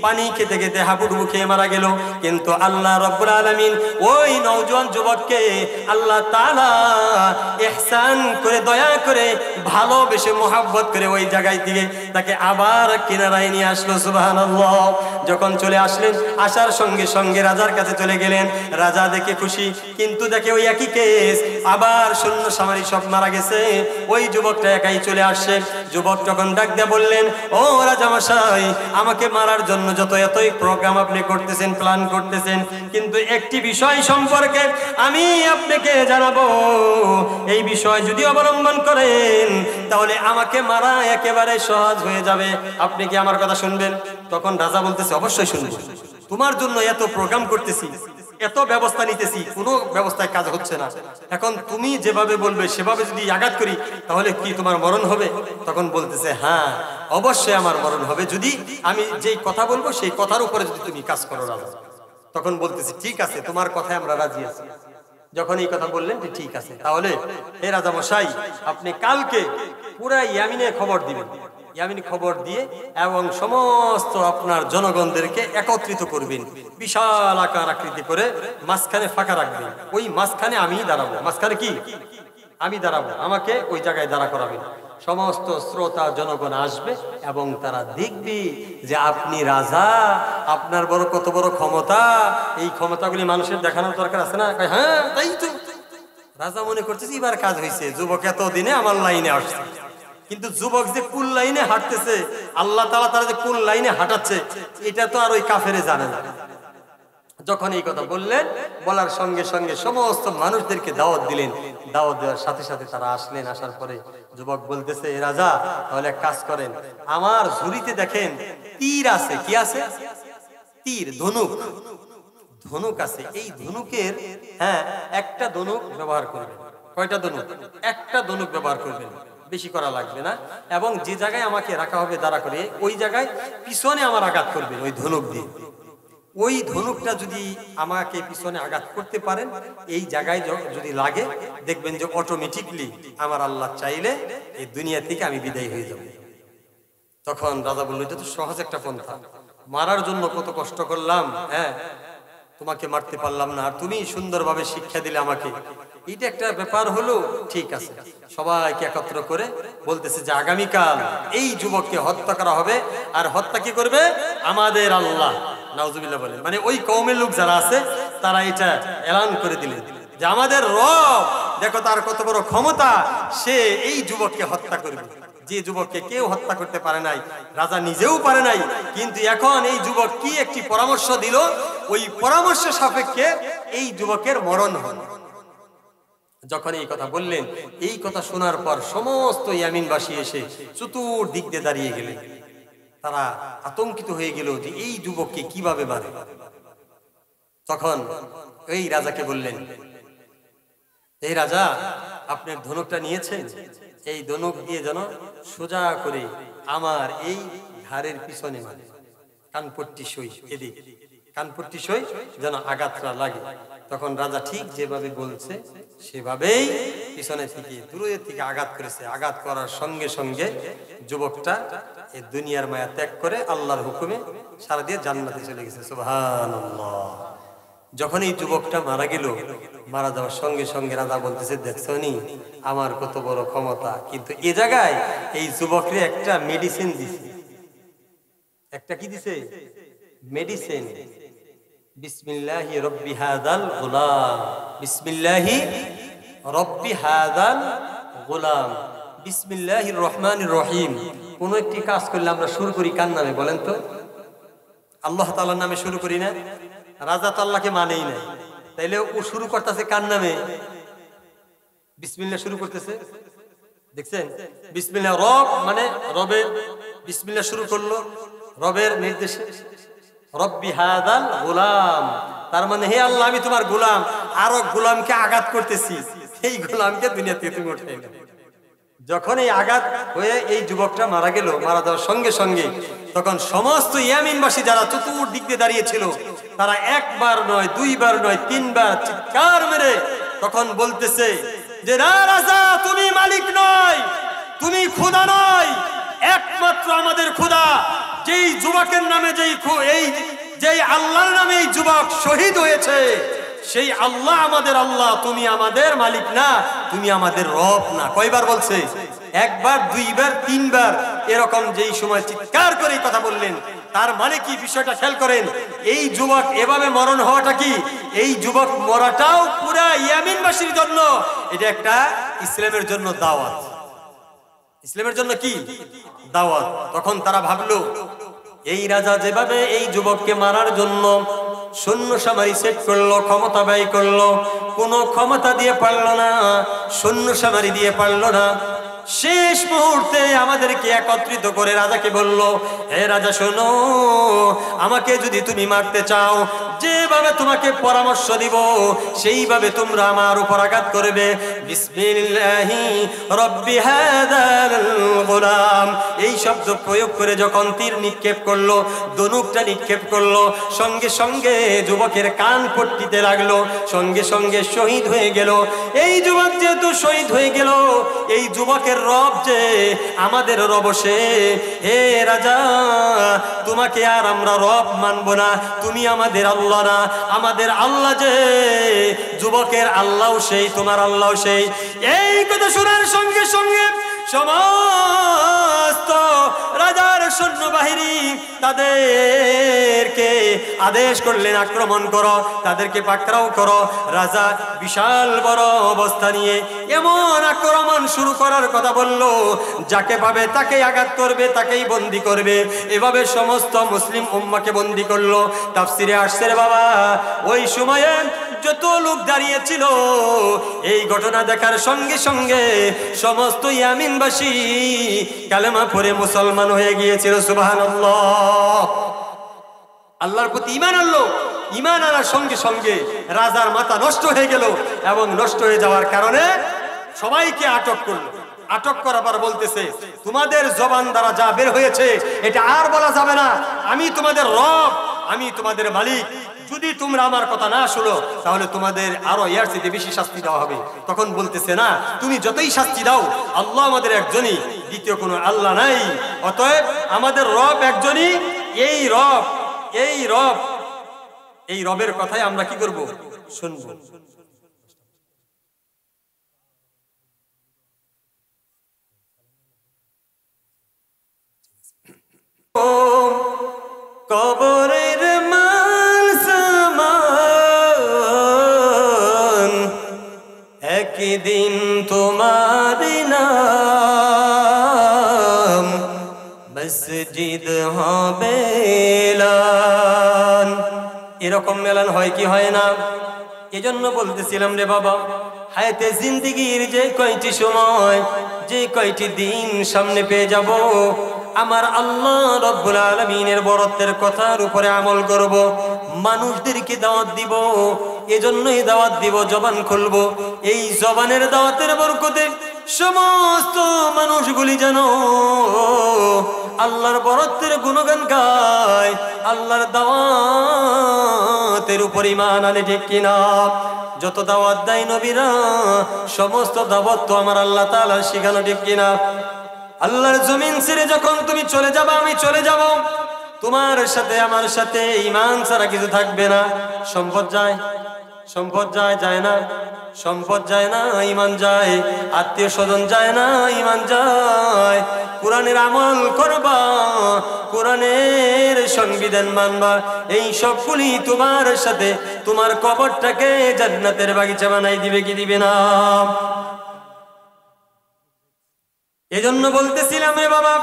পানি খেতে খেতে হাবুডুবু খেয়ে মারা গেল। কিন্তু আল্লাহ রাব্বুল আলামিন ওই নওজোয়ান যুবককে আল্লাহ তাআলা ইহসান করে, দয়া করে, ভালোবেসে, মোহাব্বত করে ওই জায়গায় থেকে তাকে আবার কিনারায় নিয়ে আসলো। সুবহানাল্লাহ। যখন চলে আসলেন, আসার সঙ্গে সঙ্গে রাজার কাছে চলে গেলেন। রাজা দেখে খুশি, কিন্তু দেখে ওই একই কেস, আবার সৈন্য সামরি সব মারা গেছে, ওই যুবকটা একাই চলে আসছে। যুবক তখন ডাক দিয়ে বললেন, ও রাজামশাই, আমাকে মারার জন্য যত এতই প্রোগ্রাম আপনি করতেছেন, প্ল্যান করতেছেন, কিন্তু একটি বিষয় সম্পর্কে আমি আপনাকে জানাবো, এই বিষয় যদি অবলম্বন করেন তাহলে আমাকে মারা একেবারে সহজ হয়ে যাবে। আপনি কি আমার কথা শুনবেন? তখন রাজা বলতেছে, অবশ্যই শুনবো। তোমার জন্য এত প্রোগ্রাম করতেছি, এত ব্যবস্থা নিতেছি, কোনো ব্যবস্থায় কাজ হচ্ছে না। এখন তুমি যেভাবে বলবে সেভাবে যদি আঘাত করি তাহলে কি তোমার মরণ হবে? তখন বলতেছে, হ্যাঁ অবশ্যই আমার মরণ হবে, যদি আমি যেই কথা বলবো সেই কথার উপরে যদি তুমি কাজ করো রাজা। তখন বলতেছে, ঠিক আছে, তোমার কথায় আমরা রাজি আছি। যখন এই কথা বললেন যে ঠিক আছে, তাহলে হে রাজা মশাই, আপনি কালকে পুরা ইয়ামিনে খবর দিবেন। ইয়ামিনে খবর দিয়ে এবং সমস্ত আপনার জনগণদেরকে একত্রিত করবেন, বিশাল আকার আকৃতি করে মাঝখানে ফাঁকা রাখবেন। ওই মাঝখানে আমি দাঁড়াবো। মাঝখানে কি? আমি দাঁড়াবো, আমাকে ওই জায়গায় দাঁড়া করাবেন। সমস্ত শ্রোতা জনগণ আসবে এবং তারা দেখবে যে আপনি রাজা, আপনার বড় কত বড় ক্ষমতা। এই ক্ষমতাগুলি মানুষের দেখানোর দরকার আছে না? হ্যাঁ তাই তো। রাজা মনে করতেছে এবার কাজ হয়েছে, যুবক এত দিনে আমার লাইনে আসছে। কিন্তু যুবক যে কোন লাইনে হাঁটতেছে, আল্লাহ তাআলা তারা যে কোন লাইনে হাঁটাচ্ছে, এটা তো আর ওই কাফেরে জানে না। যখন এই কথা বললেন, বলার সঙ্গে সঙ্গে সমস্ত মানুষদেরকে দাওয়াত দিলেন। দাওয়াত দেওয়ার সাথে সাথে তারা আসলেন। আসার পরে যুবক বলতেছে, রাজা তাহলে এক কাজ করেন, আমার ঝুড়িতে দেখেন তীর আছে। কি আছে? তীর, ধনুক। ধনুক আছে। এই ধনুকের একটা ধনুক ব্যবহার করবেন। কয়টা ধনুক? একটা ধনুক ব্যবহার করবেন, বেশি করা লাগবে না। এবং যে জায়গায় আমাকে রাখা হবে দাঁড়া করে, ওই জায়গায় পিছনে আমার আঘাত করবেন ওই ধনুক দিয়ে। ওই ধনুকটা যদি আমাকে পিছনে আঘাত করতে পারেন, এই জায়গায় যদি লাগে, দেখবেন যে অটোমেটিকলি আমার আল্লাহ চাইলে এই দুনিয়া থেকে আমি বিদায় হয়ে যাব। তখন রাজা বলল, এটা তো সহজ একটা পন্থা, মারার জন্য কত কষ্ট করলাম, তোমাকে মারতে পারলাম না, আর তুমি সুন্দরভাবে শিক্ষা দিলে আমাকে, এটা একটা ব্যাপার হলো। ঠিক আছে, সবাইকে একত্র করে বলতেছে যে আগামীকাল এই যুবককে হত্যা করা হবে। আর হত্যা কি করবে? আমাদের আল্লাহ। নাউজুবিল্লাহ বলেন। মানে ওই কওমের লোক যারা আছে তারা এটা এলান করে দিলেন যে আমাদের রব, দেখো তার কত বড় ক্ষমতা, সে এই যুবককে হত্যা করবে। যে যুবককে কেউ হত্যা করতে পারে নাই, রাজা নিজেও পারে নাই, কিন্তু এখন এই যুবক কি একটি পরামর্শ দিল, ওই পরামর্শ সাপেক্ষে এই যুবকের মরণ হল। যখন এই কথা বললেন, এই কথা শোনার পর সমস্ত ইয়ামিনবাসী এসে চতুর্দিক দিয়ে দাঁড়িয়ে গেলেন। তারা আতঙ্কিত হয়ে গেল যে এই যুবককে কিভাবে মারে। তখন এই রাজাকে বললেন, এই রাজা, আপনার ধনুকটা নিয়েছেন, এই ধনুক দিয়ে যেন সোজা করে আমার এই ঘাড়ের পিছনে মানে কানপট্টি সই, এদিক কানপট্টি সই যেন আঘাতটা লাগে। তখন রাজা ঠিক যেভাবে বলছে সেভাবেই পিছনে থেকে দূরের থেকে আঘাত করেছে। আঘাত করার সঙ্গে সঙ্গে যুবকটা এই দুনিয়ার মায়া ত্যাগ করে আল্লাহর হুকুমে সারা দিয়ে জান্নাতে চলে গেছে। সুবহানাল্লাহ। যখন এই যুবকটা মারা গেল, মারা যাওয়ার সঙ্গে সঙ্গে রাজা বলতেছে, দেখছনি আমার কত বড় ক্ষমতা, কিন্তু এ জায়গায় এই যুবকরে একটা মেডিসিন দিছে। একটা কি দিছে? মেডিসিন। বিসমিল্লাহি রব্বি হাযাল গোলাম, বিসমিল্লাহি রব্বি হাযাল গোলাম, বিসমিল্লাহির রহমানির রহিম। কোন একটি কাজ করলে আমরা শুরু করি কার নামে বলেন তো? আল্লাহ তাআলার নামে শুরু করি না? রাজা তো আল্লাহকে মানেই না, তাইলে ও শুরু করতেছে কার নামে? বিসমিল্লাহ শুরু করতেছে। দেখছেন, বিসমিল্লাহ রব মানে রবের, বিসমিল্লাহ শুরু করলো রবের নির্দেশে। রব্বি হাযাল গোলাম, তার মানে হে আল্লাহ আমি তোমার গোলাম, আরো গোলামকে আঘাত করতেছি, এই গোলামকে দুনিয়া থেকে তুমি উঠাই নাও। যখন এই আঘাত হয়ে এই যুবকটা মারা গেল, মারা যাওয়ার সঙ্গে সঙ্গে তখন সমস্ত ইয়ামিনবাসী যারা চতুর্দিক দিয়ে দাঁড়িয়েছিল, তারা একবার নয়, দুইবার নয়, তিনবার চিৎকার মেরে তখন বলতেছে যে না রাজা, তুমি মালিক নয়, তুমি খোদা নয়, একমাত্র আমাদের খোদা। যেই যুবকের নামে যেই আল্লাহর নামে এই যুবক শহীদ হয়েছে, সেই আল্লাহ আমাদের আল্লাহ, তুমি আমাদের মালিক না, তুমি আমাদের রব না। কয়বার বলছে? একবার, দুইবার, তিনবার। এরকম যেই সময় চিৎকার করে কথা বললেন, তার মানে কি বিষয়টা খেয়াল করেন। এই যুবক এভাবে মরণ হওয়াটা কি, এই যুবক মরাটাও পুরা ইয়ামিনবাসীর জন্য এটা একটা ইসলামের জন্য দাওয়াত। ইসলামের জন্য কি দাওয়াত। তখন তারা ভাবলো এই রাজা যেভাবে এই যুবককে মারার জন্য সৈন্য সামরি সেট করলো, ক্ষমতা ব্যয় করলো, কোনো ক্ষমতা দিয়ে পারলো না, সৈন্য সামরি দিয়ে পারলো না। শেষ মুহূর্তে আমাদেরকে একত্রিত করে রাজাকে বলল, হে রাজা শোনো, আমাকে যদি তুমি মারতে চাও, যেভাবে তোমাকে পরামর্শ দিব সেইভাবে তোমরা আমার উপর আঘাত করবে। বিসমিল্লাহি রব্বি হাযাল গোলাম, এই শব্দ প্রয়োগ করে যখন তীর নিক্ষেপ করলো, ধনুকটা নিক্ষেপ করলো, সঙ্গে সঙ্গে যুবকের কান পট্টিতে লাগলো, সঙ্গে সঙ্গে শহীদ হয়ে গেল। এই যুবক যেহেতু শহীদ হয়ে গেল, এই যুবকের রব যে আমাদের রব, সে, হে রাজা তোমাকে আর আমরা রব মানব না, তুমি আমাদের আল্লাহ না, আমাদের আল্লাহ যে, যুবকের আল্লাহ সেই, তোমার আল্লাহ সেই। এই কথা শোনার সঙ্গে সঙ্গে সমস্ত রাজার সৈন্যবাহিনী তাদেরকে আদেশ করলেন আক্রমণ করো, তাদেরকে পাকড়াও করো। রাজা বিশাল বড় অবস্থা নিয়ে এমন আক্রমণ শুরু করার কথা বলল, যাকে পাবে তাকেই আঘাত করবে, তাকেই বন্দী করবে। এভাবে সমস্ত মুসলিম উম্মাকে বন্দী করলো। তাফসিরে আসছে রে বাবা, ওই সময়ে যত লোক দাঁড়িয়েছিল এই ঘটনা দেখার সঙ্গে সঙ্গে সমস্ত ইয়ামিনবাসী কালেমা পড়ে মুসলমান হয়ে গিয়েছিল। সুবহানাল্লাহ। আল্লাহর প্রতি ঈমান আনলো। ঈমান আনার সঙ্গে সঙ্গে রাজার মাথা নষ্ট হয়ে গেল, এবং নষ্ট হয়ে যাওয়ার কারণে সবাইকে আটক করলো। আটক করার পর বলতেছে, তোমাদের জবান দ্বারা যা বের হয়েছে এটা আর বলা যাবে না। আমি তোমাদের রব, আমি তোমাদের মালিক। যদি তোমরা আমার কথা না শুনো তাহলে তোমাদের আরো এর চেয়ে বেশি শাস্তি দেওয়া হবে। তখন বলতেছে, না, তুমি যতই শাস্তি দাও, আল্লাহ আমাদের একজনই, দ্বিতীয় কোনো আল্লাহ নাই। অতএব আমাদের রব একজনই। এই রব, এই রব, এই রবের কথাই আমরা কি করব, শুনবো। কবরের মান সমান একদিন তোমার নাম মসজিদ হবে এলান। এরকম মেলান হয় কি হয় না? এজন্য বলতেছিলাম রে বাবা, হায়াতে জিন্দেগির যে কয়টি সময়, যে কয়টি দিন সামনে পেয়ে যাব, আমার আল্লাহ রব্বুল আলামিনের বরত্বের কথার উপরে আমল করব, মানুষদেরকে দাওয়াত দিব। এজন্যই দাওয়াত দিব, জবান খুলবো। এই জবানের দাওয়াতের বরকতে সমস্ত মানুষগুলি যেন আল্লাহর বরত্বের গুণগান গায়, আল্লাহর দাওয়াতের উপর ঈমান আনে। ঠিক কিনা? যত দাওয়াত দেয় নবীরা, সমস্ত দাওয়াত তো আমার আল্লাহ তাআলা শিখানো। ঠিক কিনা? আল্লাহর জমিন ছেড়ে যখন তুমি চলে যাবে, আমি চলে যাব, তোমার সাথে আমার সাথে ঈমান ছাড়া কিছু থাকবে না। সম্পদ যায়, সম্পদ যায়, যায় না? সম্পদ যায় না, ঈমান যায়। আত্মীয় স্বজন যায় না, ঈমান যায়। কোরআনের আমল করবা, কোরআনের সংবিধান মানবা, এই সবগুলি তোমার সাথে তোমার কবরটাকে জান্নাতের বাগিচা বানাই দিবে কি দিবে না? এজন্য বলতেছিলাম রে বাবা,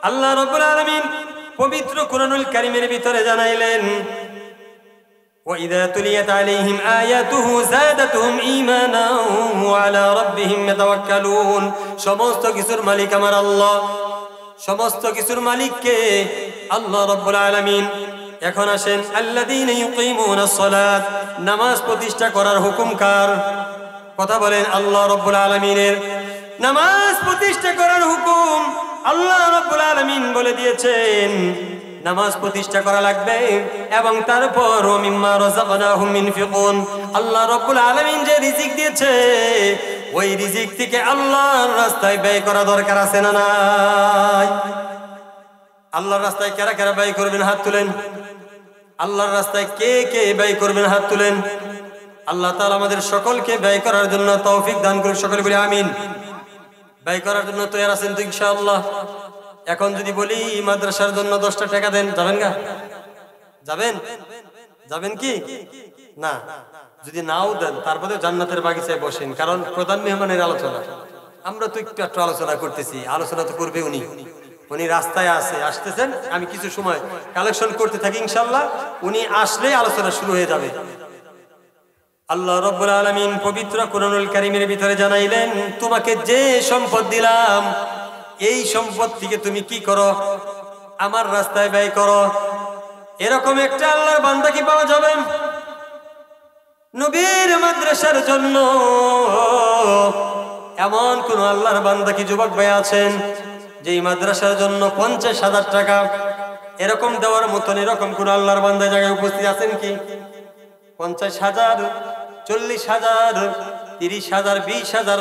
আল্লাহ রাব্বুল আলামিন পবিত্র কোরআনুল কারীমের ভিতরে জানাইলেন, وَإِذَا تُلِيَتْ عَلَيْهِمْ آيَاتُهُ زَادَتْهُمْ إِيمَانًا وَعَلَى رَبِّهِمْ يَتَوَكَّلُونَ। সমস্ত কিছুর মালিক আমার আল্লাহ, সমস্ত কিছুর মালিক কে? আল্লাহ রাব্বুল আলামিন। এখন আসেন, আল্লাযীনা ইউকিমুনাস সালাত, নামাজ প্রতিষ্ঠা করার হুকুম কার? কথা বলেন। আল্লাহ রাব্বুল আলামিনের। নামাজ প্রতিষ্ঠা করার হুকুম আল্লাহ রাব্বুল আলামিন বলে দিয়েছেন। নামাজ প্রতিষ্ঠা করা লাগবে, এবং তারপর মিম্মা রাযাকনাহুম ইনফিকুন। আল্লাহ রাব্বুল আলামিন যে রিজিক দিয়েছে, ওই রিজিক থেকে আল্লাহর রাস্তায় ব্যয় করা দরকার আছে না নাই? আল্লাহর রাস্তায় কারা কারা ব্যয় করবেন? হাত তুলেন। আল্লাহর রাস্তায় কে কে ব্যয় করবেন? হাত তুলেন। আল্লাহ তাআলা আমাদের সকলকে ব্যয় করার জন্য তৌফিক দান করুন। সকলে বলি আমিন। ব্যয় করার জন্য তৈরি আছেন তো ইনশাআল্লাহ? এখন যদি বলি মাদ্রাসার জন্য 10টা টাকা দেন, যাবেন গা? যাবেন? যাবেন কি না? যদি নাও দেন তারপরে জান্নাতের বাগিচায় বসেন, কারণ প্রধান মেহমানের আলোচনা। আমরা তো একটু আলোচনা করতেছি, আলোচনা তো করবে উনি রাস্তায় আসতেছেন, আমি কিছু সময় কালেকশন করতে থাকি, ইনশাআল্লাহ উনি আসলে আলোচনা শুরু হয়ে যাবে। আল্লাহ রাব্বুল আলামিন পবিত্র কোরআনুল কারীমের ভিতরে জানাইলেন, তোমাকে যে সম্পদ দিলাম এই সম্পদ থেকে তুমি কি করো? আমার রাস্তায় ব্যয় করো। এরকম একটা আল্লাহর বান্দা কি পাওয়া যাবে? নবীর মাদ্রাসার জন্য এমন কোন আল্লাহর বান্দা কি যুবক ভাই আছেন যে এই মাদ্রাসার জন্য 50,000 টাকা এরকম দেওয়ার মতন এরকম কোন আল্লাহর বান্দা জায়গায় উপস্থিত আছেন কি? 50,000, 40,000, 30,000, 20,000